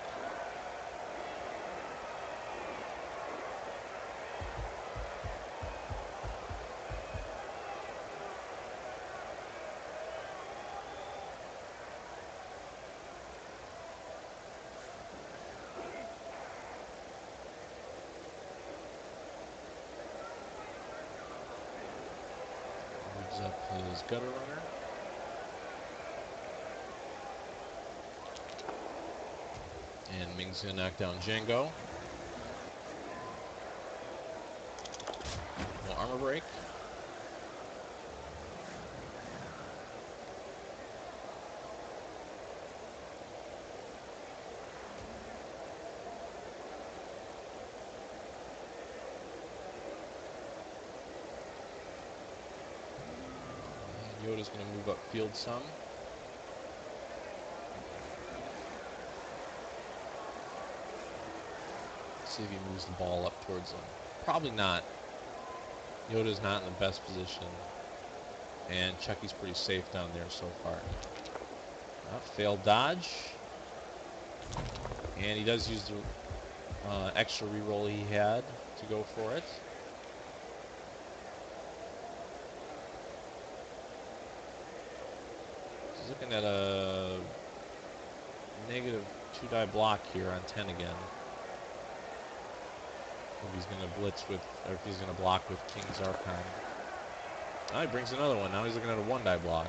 Moves up his gutter runner. And Ming's gonna knock down Django. No armor break. And Yoda's gonna move upfield some. See if he moves the ball up towards him. Probably not. Yoda's not in the best position. And Chucky's pretty safe down there so far. Failed dodge. And he does use the extra reroll he had to go for it. He's looking at a negative 2-die block here on 10 again. If he's going to blitz with, or if he's going to block with King's Archon. Oh, he brings another one. Now he's looking at a 1-die block.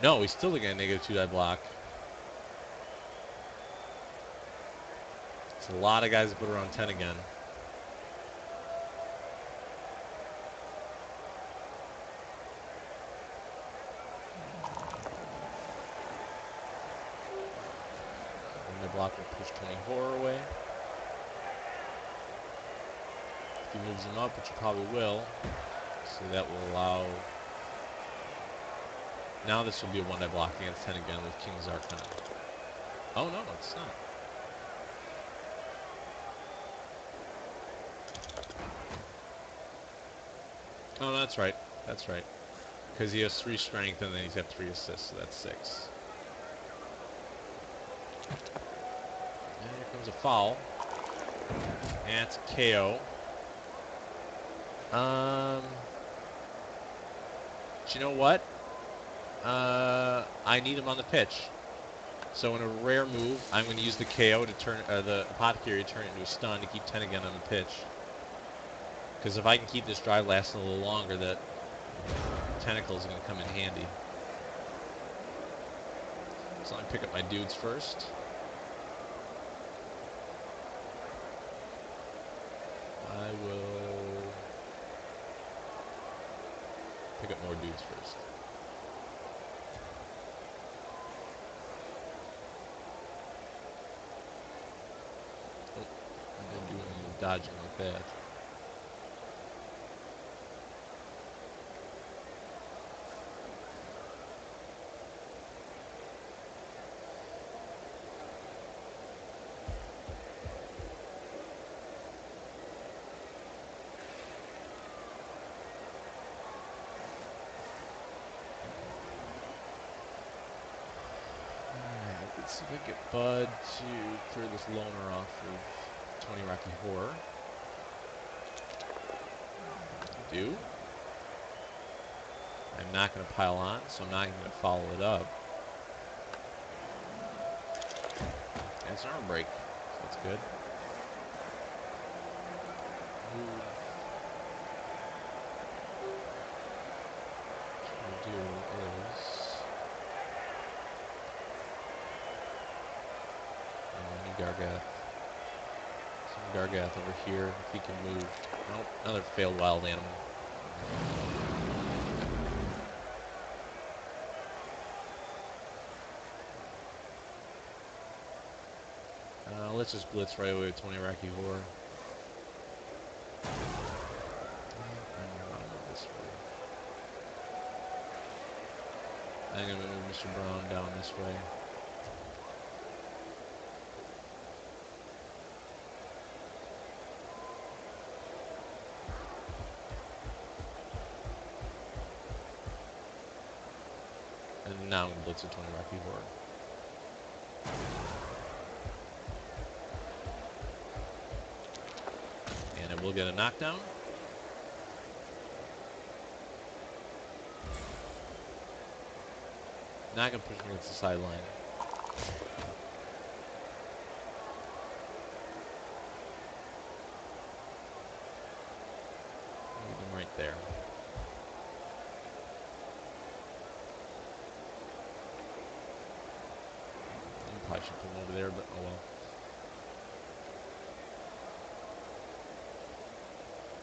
No, he's still looking at a negative 2-die block. It's a lot of guys that put around 10 again. And the block will push 20 horror away. If he moves him up, which he probably will, so that will allow. Now this will be a 1-die block against 10 again with King's Archon. Oh no, it's not. Oh, no, that's right. That's right. Because he has 3 strength and then he's got 3 assists, so that's 6. And here comes a foul. And it's a KO. But you know what? I need him on the pitch. So in a rare move, I'm going to use the KO to turn the apothecary to turn it into a stun to keep 10 again on the pitch. Because if I can keep this drive lasting a little longer, that tentacle is going to come in handy. So let me pick up my dudes first. I will pick up more dudes first. Oh, I'm going to do any dodging like that. see if I can get Bud to clear this loner off of Tony Rocky Horror. I do. I'm not going to pile on, so I'm not even going to follow it up. That's an arm break, so that's good. Move. What we'll do is... I need Gargath. Some Gargath over here, if he can move. Nope, another failed wild animal. Let's just blitz right away with Tony Rocky Horror. I'm going to move Mr. Brown down this way. And now I'm going to blitz with Tony Rocky Horror. And it will get a knockdown. Not going to push me against the sideline. Leave him right there. You probably should put him over there, but oh well.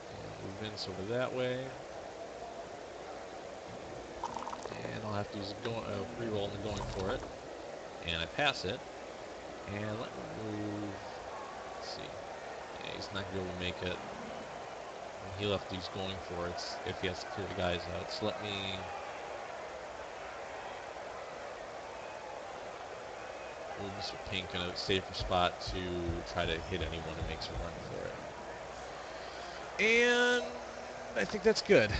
And move Vince over that way. And I'll have to use a pre-roll and going for it. And I pass it. And let me move. Let's see. Yeah, he's not going to be able to make it. And he'll have to use going for it if he has to clear the guys out. So let me move Mr. Pink in a safer spot to try to hit anyone who makes a run for it. And I think that's good.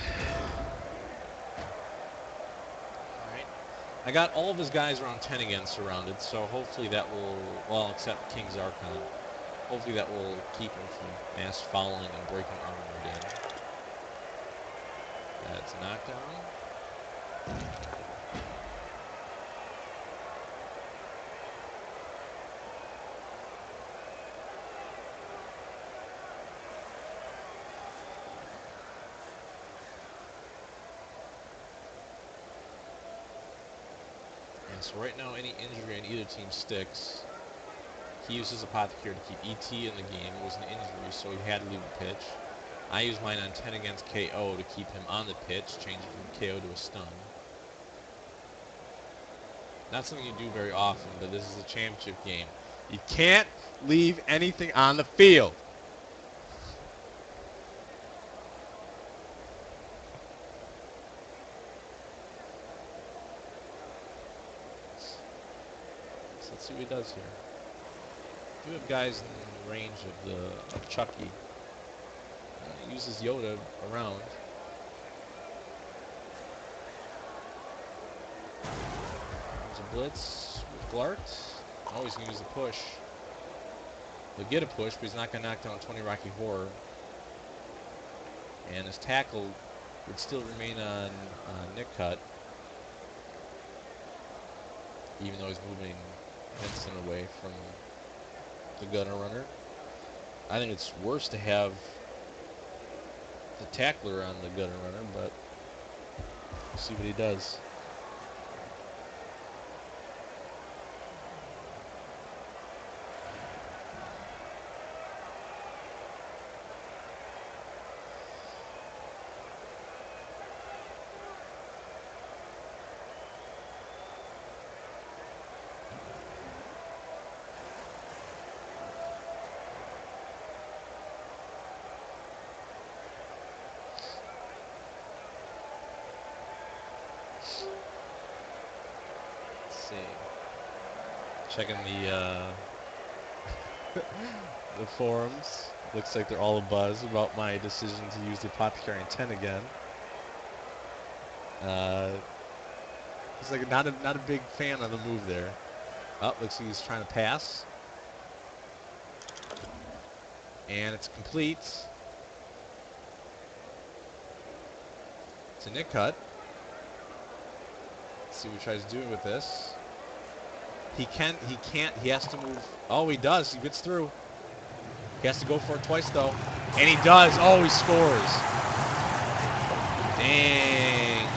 I got all of his guys around 10 again surrounded, so hopefully that will, well, except King's Archon, hopefully that will keep him from mass fouling and breaking armor again. That's a knockdown. So right now, any injury on either team sticks. He uses Apothecary to keep ET in the game. It was an injury, so he had to leave the pitch. I use mine on 10 against KO to keep him on the pitch, change it from KO to a stun. Not something you do very often, but this is a championship game. You can't leave anything on the field. Let's see what he does here. We do have guys in range of Chucky. He uses Yoda around. There's a blitz with Glart. Oh, he's going to use the push. He'll get a push, but he's not going to knock down 20 Rocky Horror. And his tackle would still remain on Nick Cut, even though he's moving Vincent away from the gunner runner. I think it's worse to have the tackler on the gunner runner, but we'll see what he does. Checking the the forums. Looks like they're all abuzz about my decision to use the Apothecary in 10 again. It's like not a big fan of the move there. Oh, looks like he's trying to pass. And it's complete. It's a Nick cut. Let's see what he tries to do with this. He can't, he has to move. Oh, he does. He gets through. He has to go for it twice, though. And he does. Oh, he scores. Dang.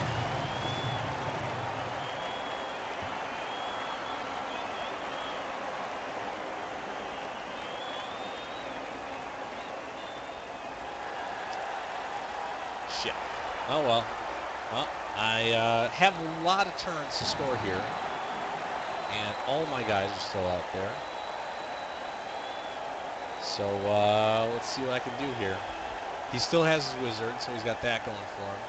Shit. Oh, well. Well, I have a lot of turns to score here. And all my guys are still out there. So, let's see what I can do here. He still has his wizard, so he's got that going for him.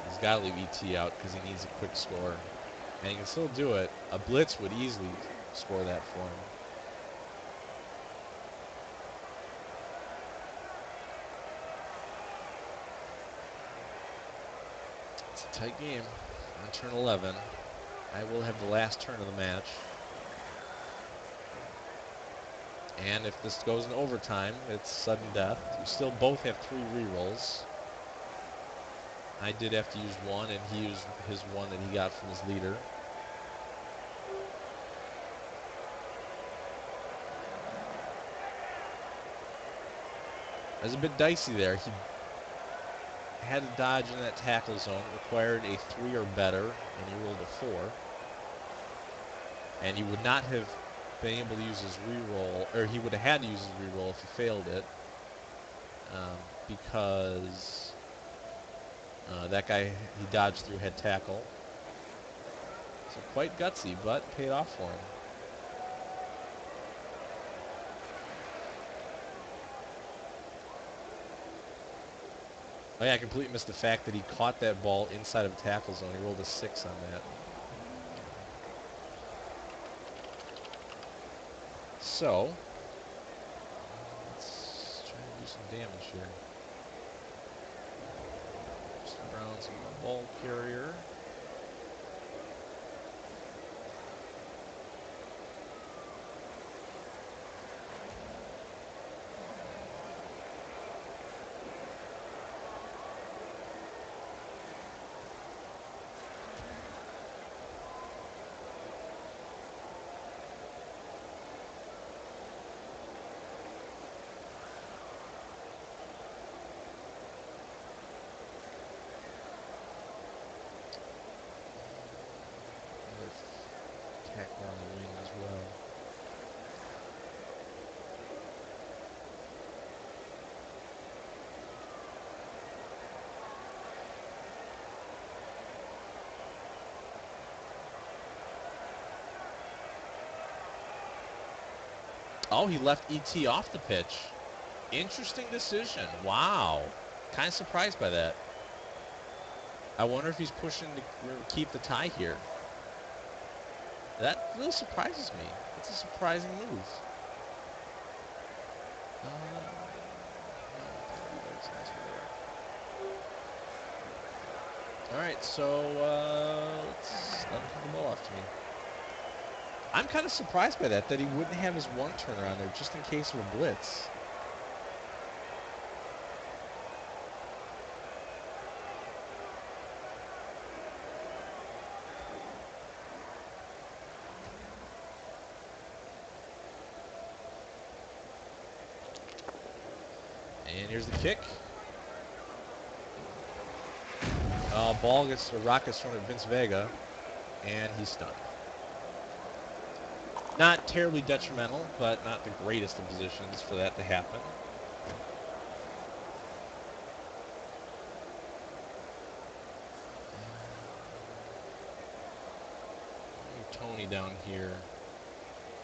He's got to leave ET out because he needs a quick score. And he can still do it. A blitz would easily score that for him. It's a tight game. On turn 11, I will have the last turn of the match. And if this goes in overtime, it's sudden death. You still both have 3 rerolls. I did have to use one, and he used his one that he got from his leader. It was a bit dicey there. He had to dodge in that tackle zone. It required a 3 or better, and he rolled a 4. And he would not have been able to use his reroll, or he would have had to use his reroll if he failed it, because that guy he dodged through head tackle. So quite gutsy, but paid off for him. Oh yeah, I completely missed the fact that he caught that ball inside of a tackle zone. He rolled a 6 on that. So, let's try and do some damage here. Mr. Brown's a ball carrier. Tackle on the wing as well. Oh, he left ET off the pitch. Interesting decision. Wow. Kind of surprised by that. I wonder if he's pushing to keep the tie here. That really surprises me. It's a surprising move. Alright, so let's let him kick the ball off to me. I'm kind of surprised by that he wouldn't have his 1 turnaround there just in case of a blitz. And here's the kick. Ball gets the rockets from Vince Vega, and he's stunned. Not terribly detrimental, but not the greatest of positions for that to happen. Tony down here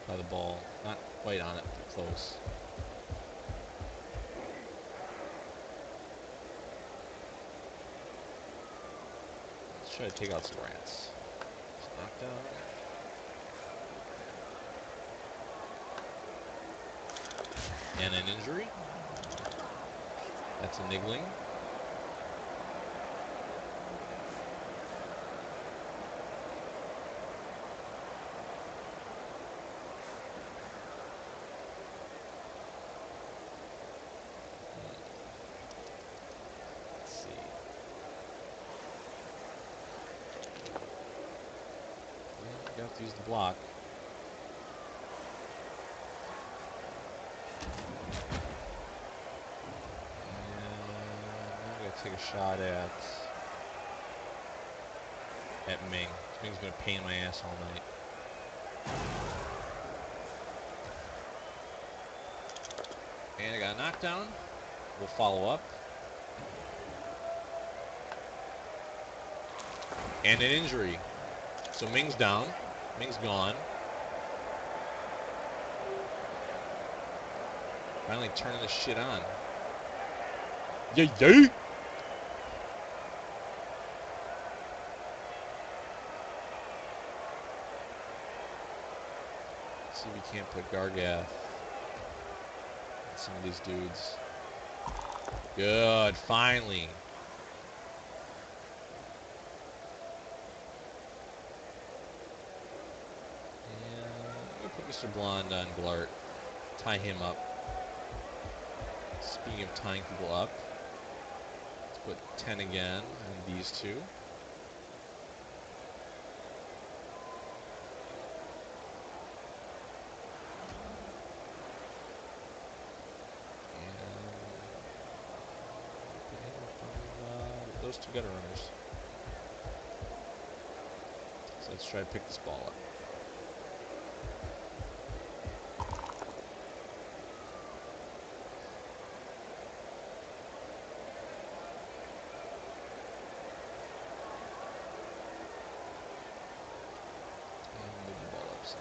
by the ball. Not quite on it, but close. try to take out some rats. Knockdown. And an injury. That's a niggling. Let's see. Well, you have to use the block. Take a shot at Ming. Ming's gonna pain my ass all night. And I got a knockdown. We'll follow up. And an injury. So Ming's down. Ming's gone. Finally turning this shit on. Yay, yay! See if we can't put Gargath on some of these dudes. Good, finally. And I'm gonna put Mr. Blonde on Glart. Tie him up. Speaking of tying people up, let's put 10 again on these two. Those two gutter runners. So let's try to pick this ball up. And move the ball up some.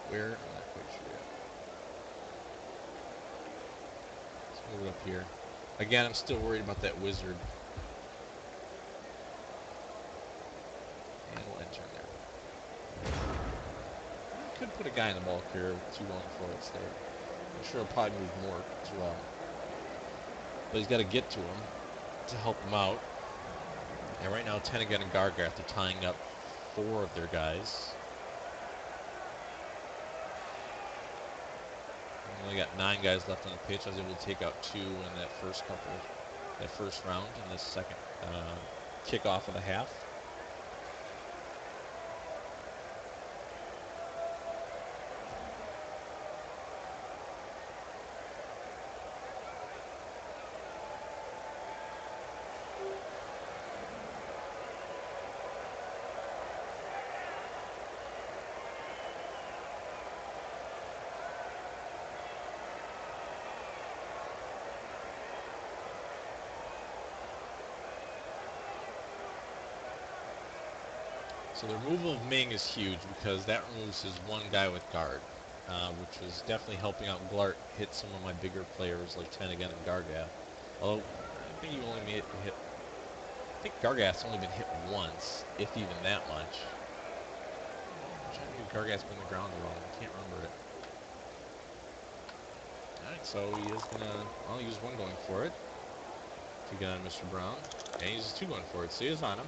Where? I'm not quite sure yet. Let's move it up here. Again, I'm still worried about that wizard. And we'll enter in there. Could put a guy in the ball carrier with 2 going for it there. I'm sure he'll probably move more as well. But he's got to get to him to help him out. And right now, 10 again and Gargath are tying up 4 of their guys. We only got 9 guys left on the pitch. I was able to take out 2 in that first round in this second kickoff of the half. So the removal of Ming is huge because that removes his 1 guy with guard, which was definitely helping out Glart hit some of my bigger players like 10 again and Gargath. Although I think you only hit. I think Gargath's only been hit once, if even that much. I'm trying to think if Gargath's been on the ground at all. I can't remember it. Alright, so he is gonna. I'll use 1 going for it to get on Mr. Brown, and he uses 2 going for it. So he is on him.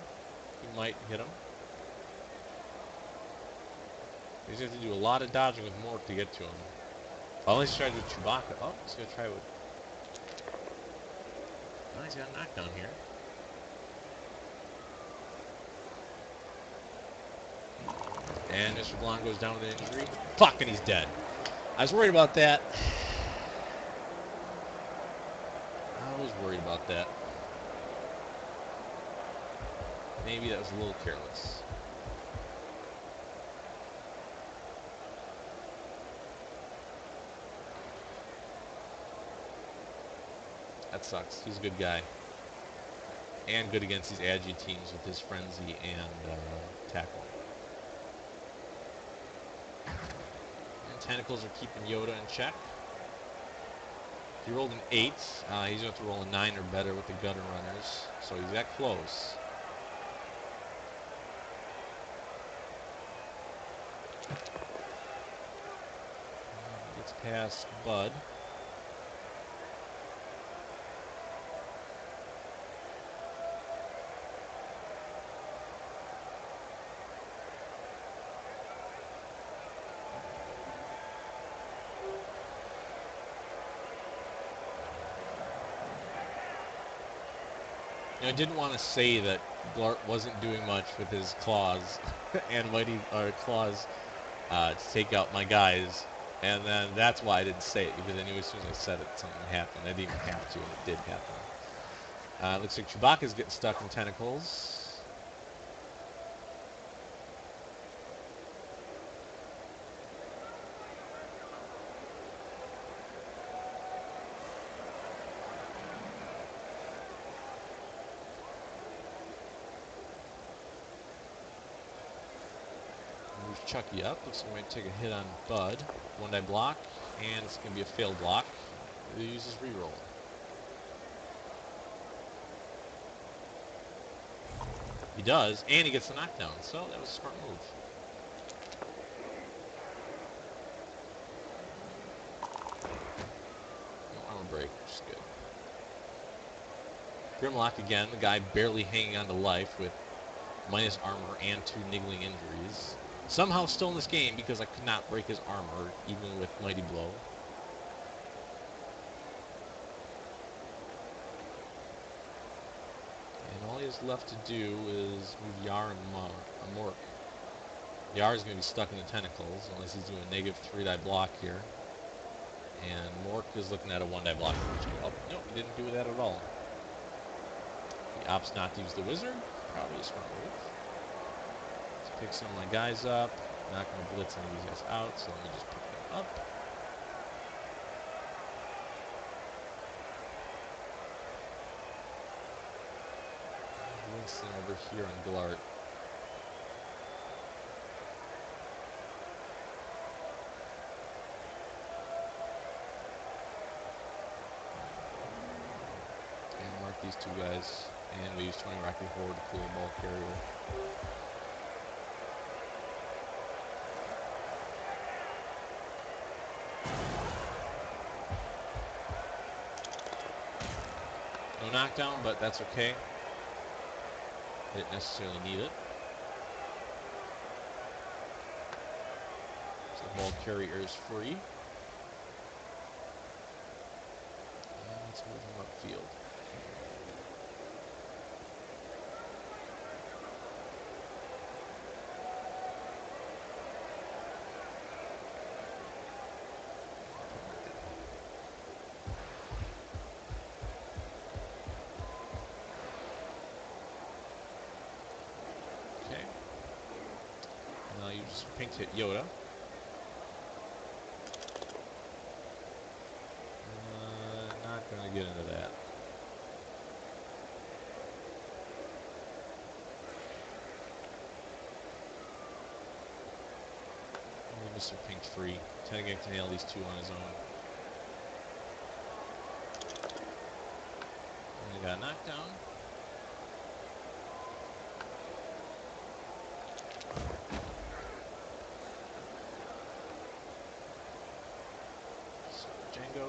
He might hit him. He's going to have to do a lot of dodging with Mork to get to him. I'll at least try with Chewbacca. Oh, he's going to try with... Oh, he's got a knockdown here. And Mr. Blonde goes down with an injury. Fuck, and he's dead. I was worried about that. I was worried about that. Maybe that was a little careless. That sucks. He's a good guy. And good against these Agi teams with his frenzy and tackle. And tentacles are keeping Yoda in check. He rolled an 8. He's going to have to roll a 9 or better with the gutter runners. So he's that close. Gets past Bud. I didn't want to say that Blart wasn't doing much with his claws and mighty claws to take out my guys, and then that's why I didn't say it, because I knew as soon as I said it, something happened. I didn't even have to, and it did happen. Looks like Chewbacca's getting stuck in tentacles. Moves Chucky up. Looks like we're going to take a hit on Bud. One die block, and it's going to be a failed block. He uses reroll. He does, and he gets the knockdown, so that was a smart move. No armor break, which is good. Grimlock again, the guy barely hanging on to life with minus armor and 2 niggling injuries. Somehow still in this game because I could not break his armor, even with Mighty Blow. And all he has left to do is move Yar and Mork. Yar is going to be stuck in the tentacles unless he's doing a -3 die block here. And Mork is looking at a 1 die block. Oh, nope, he didn't do that at all. He opts not to use the wizard. Probably a smart move. Let's pick some of my guys up. Not going to blitz any of these guys out, so let me just pick them up. Winston over here on Glart. And mark these 2 guys. And we use 20 Rocky Horde to clear the ball carrier. No knockdown, but that's okay. Didn't necessarily need it. So the ball carrier is free. And let's move him upfield. Okay. Now you just pink hit Yoda. Not going to get into that. Mr. Pink free. Tentagan can nail these 2 on his own. And he got a knockdown. So Django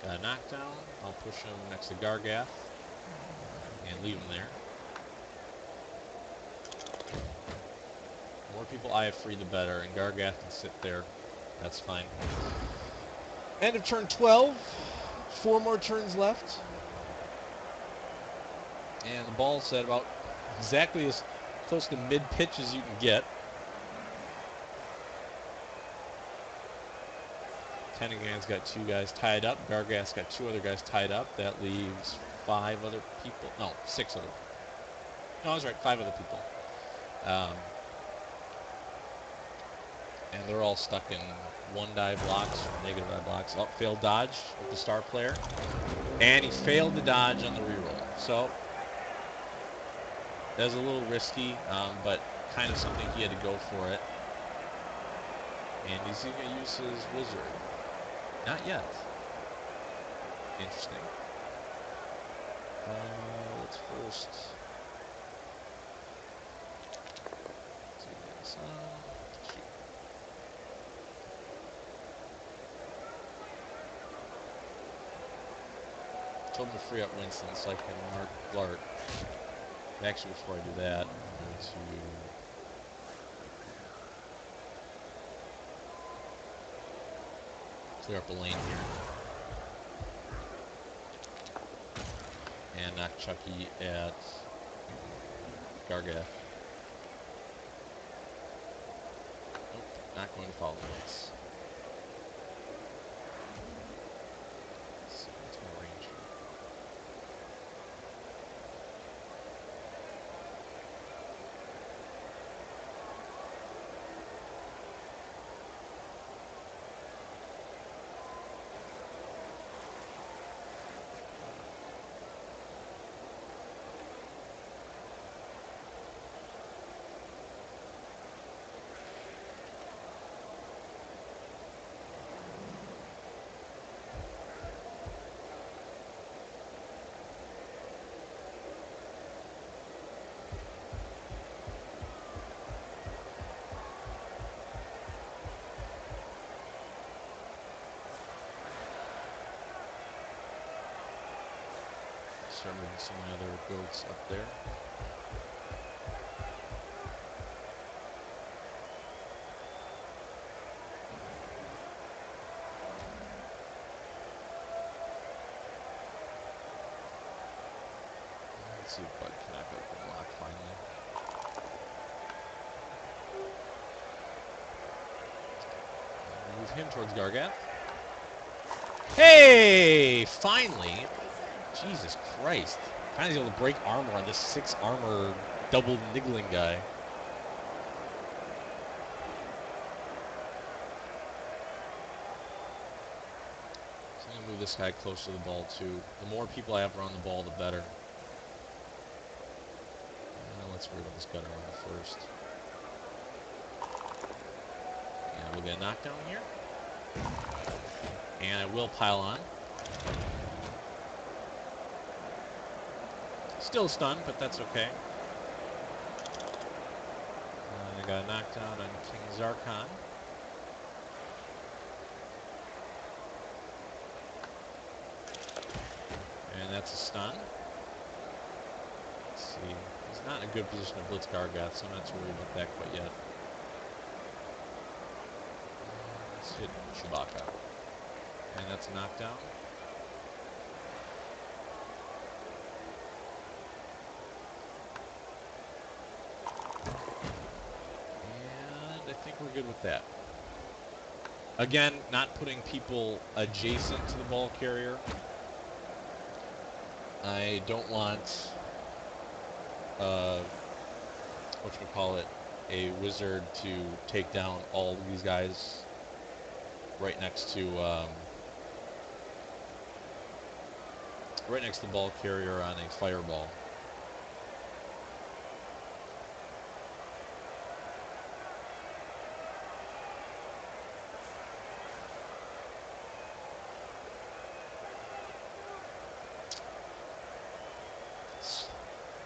got a knockdown. I'll push him next to Gargath and leave him there. The more people I have free, the better, and Gargath can sit there. That's fine. End of turn 12. 4 more turns left. And the ball's at about exactly as close to mid-pitch as you can get. Tentagan's got 2 guys tied up. Gargath's got 2 other guys tied up. That leaves 5 other people. No, 6 other. No, I was right. 5 other people. And they're all stuck in 1 die blocks, negative die blocks. Oh, failed dodge with the star player. And he failed the dodge on the reroll. So that was a little risky, but kind of something he had to go for it. And is he going to use his wizard? Not yet. interesting. Let's first do this. Shoot. Told him to free up Winston so I can mark Glart. Actually, before I do that, I'm going to clear up a lane here. And knock Chucky at Gargath. Nope, not going to follow the blitz. Let's see what's my range here. Start moving some of the other goats up there. Let's see if Bud can have open block finally. Move him towards Gargath. Hey! Finally! Jesus Christ. Finally able to break armor on this 6 armor double niggling guy. So I'm going to move this guy close to the ball too. The more people I have around the ball, the better. Now let's worry about this gutter runner first. And we'll get a knockdown here. And I will pile on. Still stunned, but that's okay. And I got a knockdown on King Zarkon. And that's a stun. Let's see. He's not in a good position to blitz Gargath, so I'm not too worried about that quite yet. Let's hit Chewbacca. And that's a knockdown. And I think we're good with that. Again, not putting people adjacent to the ball carrier. I don't want, whatchamacallit, a wizard to take down all of these guys right next to the ball carrier on a fireball.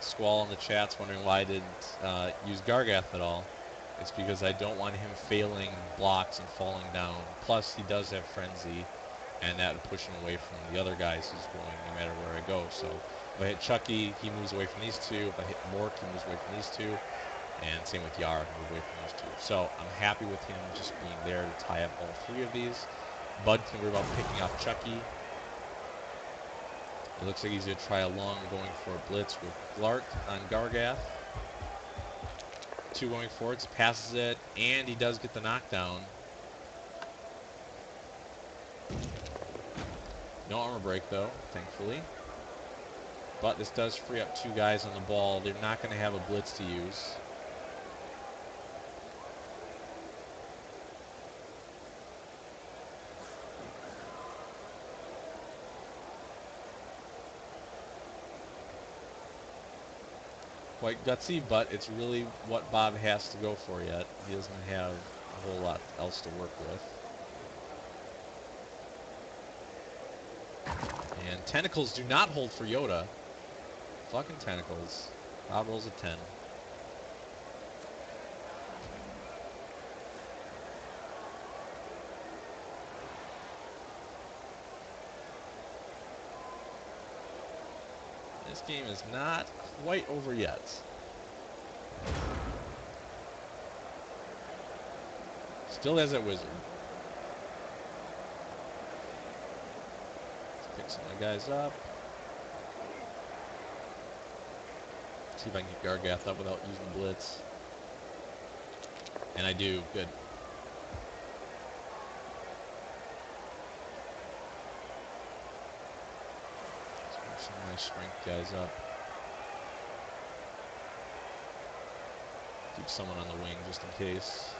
Squall in the chat's wondering why I didn't use Gargath at all. It's because I don't want him failing blocks and falling down. Plus, he does have Frenzy, and that would push him away from the other guys who's going no matter where I go. So if I hit Chucky, he moves away from these two. If I hit Mork, he moves away from these two. And same with Yar, move away from those two. So I'm happy with him just being there to tie up all 3 of these. Bud can worry about picking off Chucky. It looks like he's going to try a long going for a blitz with Glart on Gargath. 2 going forwards, passes it, and he does get the knockdown. No armor break, though, thankfully. But this does free up 2 guys on the ball. They're not going to have a blitz to use. Quite gutsy, but it's really what Bob has to go for yet. He doesn't have a whole lot else to work with. And tentacles do not hold for Yoda. Fucking tentacles. Bob rolls a 10. This game is not quite over yet. Still has that wizard. Let's pick some of the guys up. See if I can get Gargath up without using the blitz. And I do. Good. Let's pick some of my strength guys up. Keep someone on the wing just in case.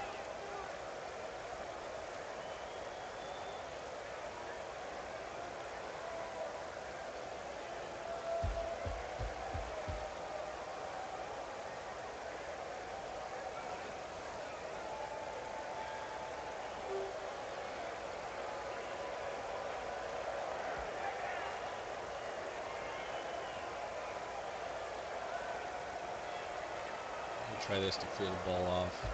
Try this to clear the ball off.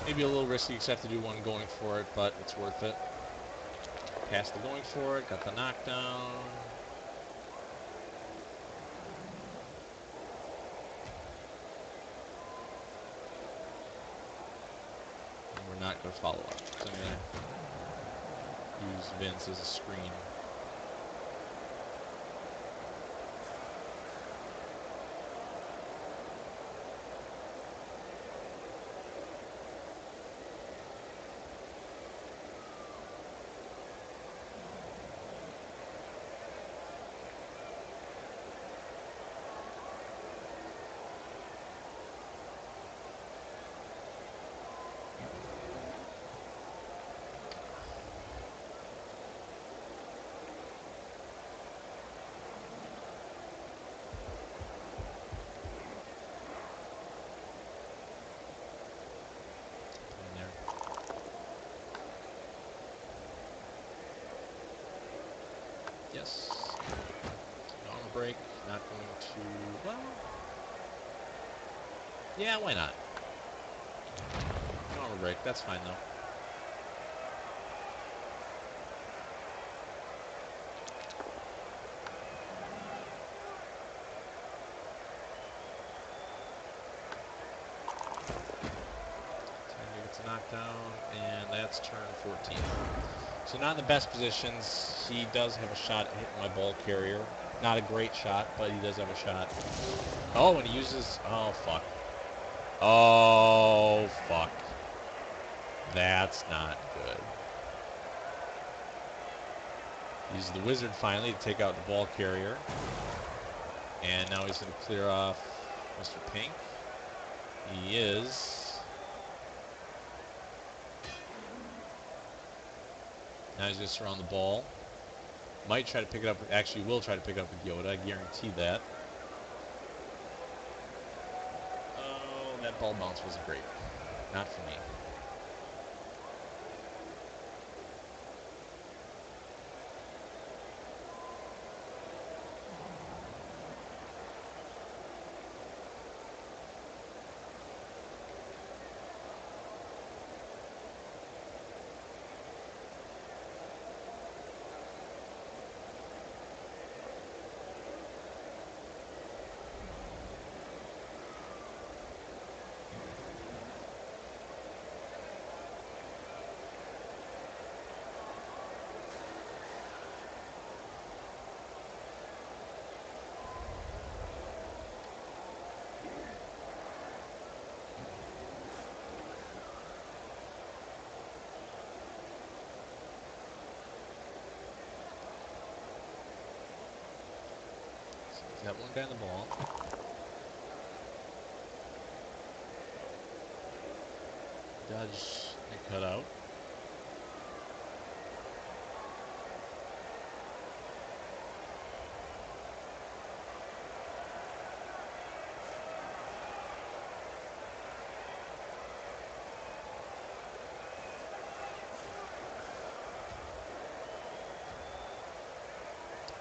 Maybe a little risky because I have to do one going for it, but it's worth it. Passed the going for it, got the knockdown. Not going to follow up. So I'm going to use Vince as a screen. Yes. On a break. Not going to... Well... Yeah, why not? On a break. That's fine, though. Gets a knockdown, and that's turn 14. So not in the best positions. He does have a shot at hitting my ball carrier. Not a great shot, but he does have a shot. Oh, and he uses... Oh, fuck. Oh, fuck. That's not good. He uses the wizard finally to take out the ball carrier. And now he's going to clear off Mr. Pink. He is... Now he's going to surround the ball. Might try to pick it up. Actually, will try to pick it up with Yoda. I guarantee that. Oh, that ball bounce wasn't great. Not for me. Got one guy on the ball. Dodge and cut out.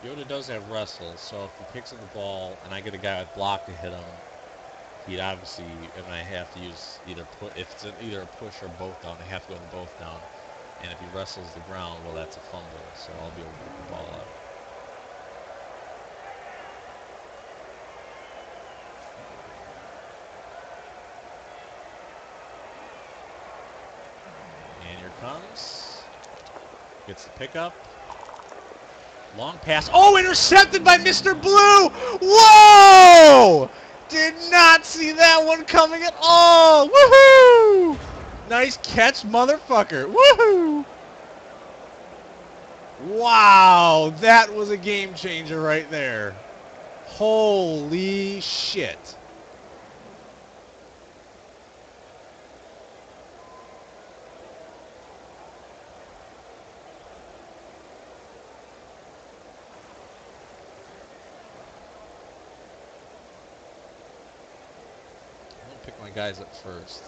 Yoda does have wrestle, so if he picks up the ball and I get a guy with block to hit him, he'd obviously, and I have to use either if it's either a push or both down, I have to go with both down. And if he wrestles the ground, well, that's a fumble, so I'll be able to pick the ball up. And here comes. Gets the pickup. Long pass. Oh, intercepted by Mr. Blue! Whoa! Did not see that one coming at all! Woohoo! Nice catch, motherfucker. Woohoo! Wow, that was a game changer right there. Holy shit. I'm gonna pick my guys up first.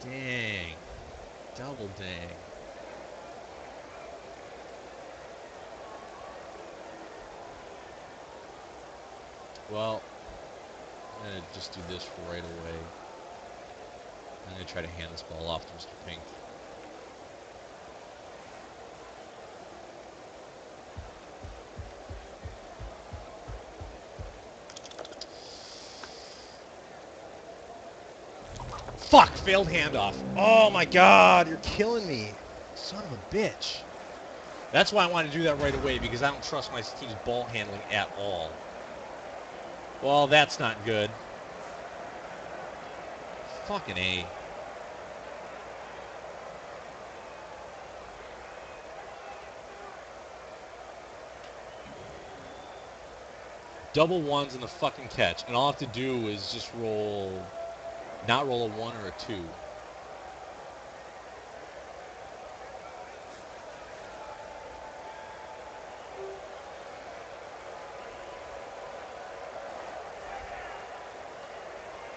Dang. Double dang. Well, I'm going to just do this right away. I'm going to try to hand this ball off to Mr. Pink. Fuck! Failed handoff. Oh my god, you're killing me. Son of a bitch. That's why I want to do that right away, because I don't trust my team's ball handling at all. Well, that's not good. Fucking A. Double ones in the fucking catch, and all I have to do is just roll, not roll a 1 or a 2.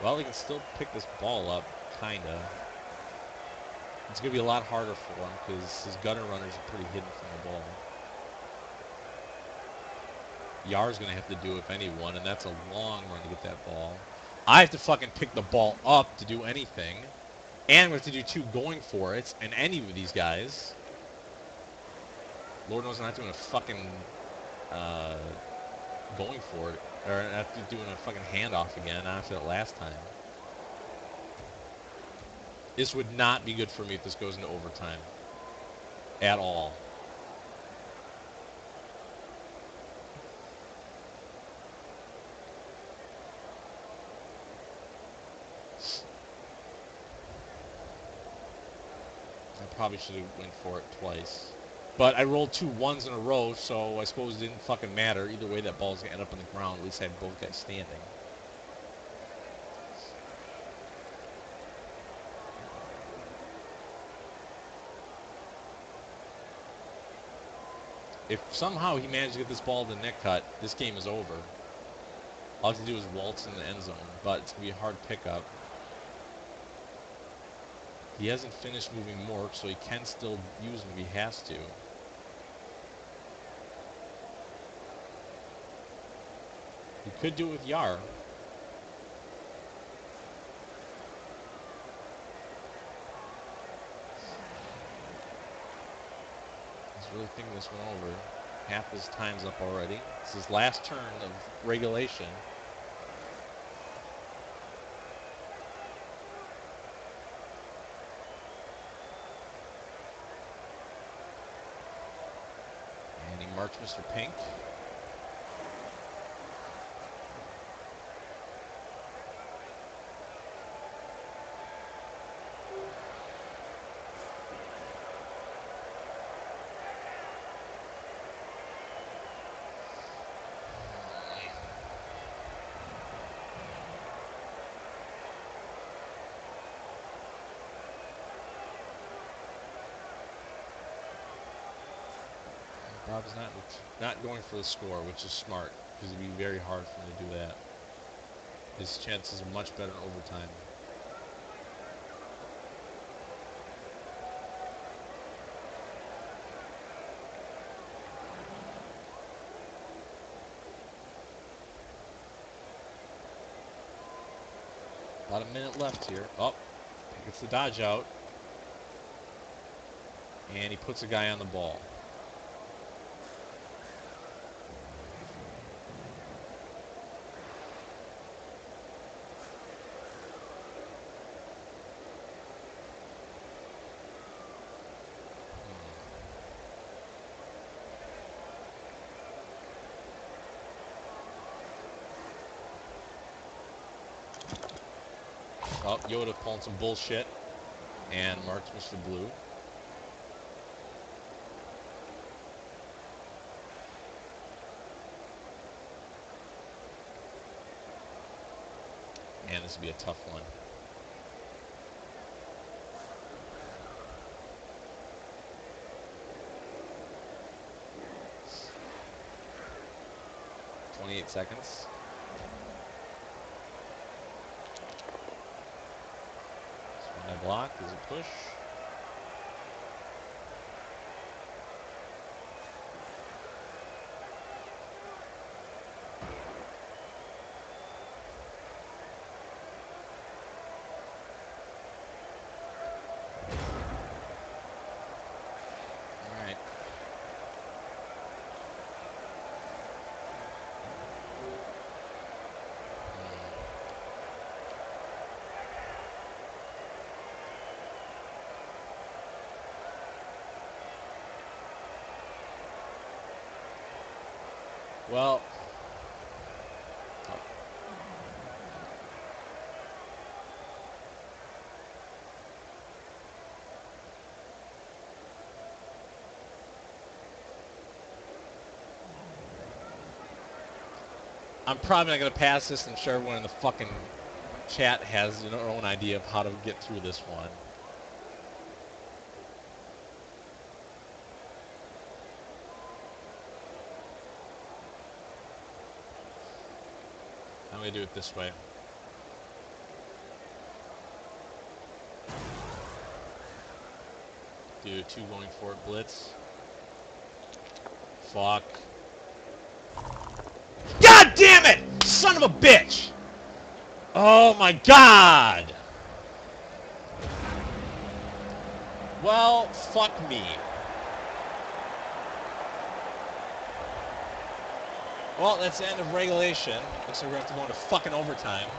Well, he can still pick this ball up, kinda. It's gonna be a lot harder for him because his gutter runners are pretty hidden from the ball. Yar's gonna have to do if anyone, and that's a long run to get that ball. I have to fucking pick the ball up to do anything, and we have to do 2 going for it, and any of these guys. Lord knows I'm not doing a fucking going for it, or after doing a fucking handoff again after that last time. This would not be good for me if this goes into overtime. At all. I probably should have went for it twice. But I rolled 2 1s in a row, so I suppose it didn't fucking matter. Either way, that ball's gonna end up on the ground. At least I had both guys standing. If somehow he managed to get this ball to the net cut, this game is over. All I have to do is waltz in the end zone, but it's going to be a hard pickup. He hasn't finished moving Mork, so he can still use him if he has to. He could do it with Yar. He's really thinking this one over. Half his time's up already. It's his last turn of regulation. And he marks Mr. Pink. Bob's not going for the score, which is smart, because it'd be very hard for him to do that. His chances are much better in overtime. About a minute left here. Oh, gets the dodge out. And he puts a guy on the ball. Oh, Yoda pulling some bullshit. And marks Mr. Blue. And this will be a tough one. "28 seconds. Swing I block. Does it push? Alright. Well, I'm probably not going to pass this. I'm sure everyone in the fucking chat has their own idea of how to get through this one. I'm going to do it this way. Do 2 going for it, blitz. Fuck. God damn it! Son of a bitch! Oh my god! Well, fuck me. Well, that's the end of regulation. Looks like we're going to have to go into fucking overtime.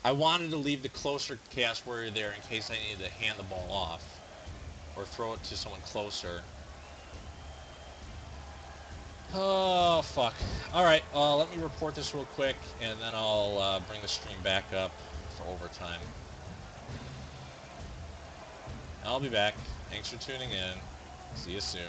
I wanted to leave the closer cast warrior there in case I needed to hand the ball off. Or throw it to someone closer. Oh, fuck. Alright, let me report this real quick, and then I'll bring the stream back up for overtime. I'll be back. Thanks for tuning in. See you soon.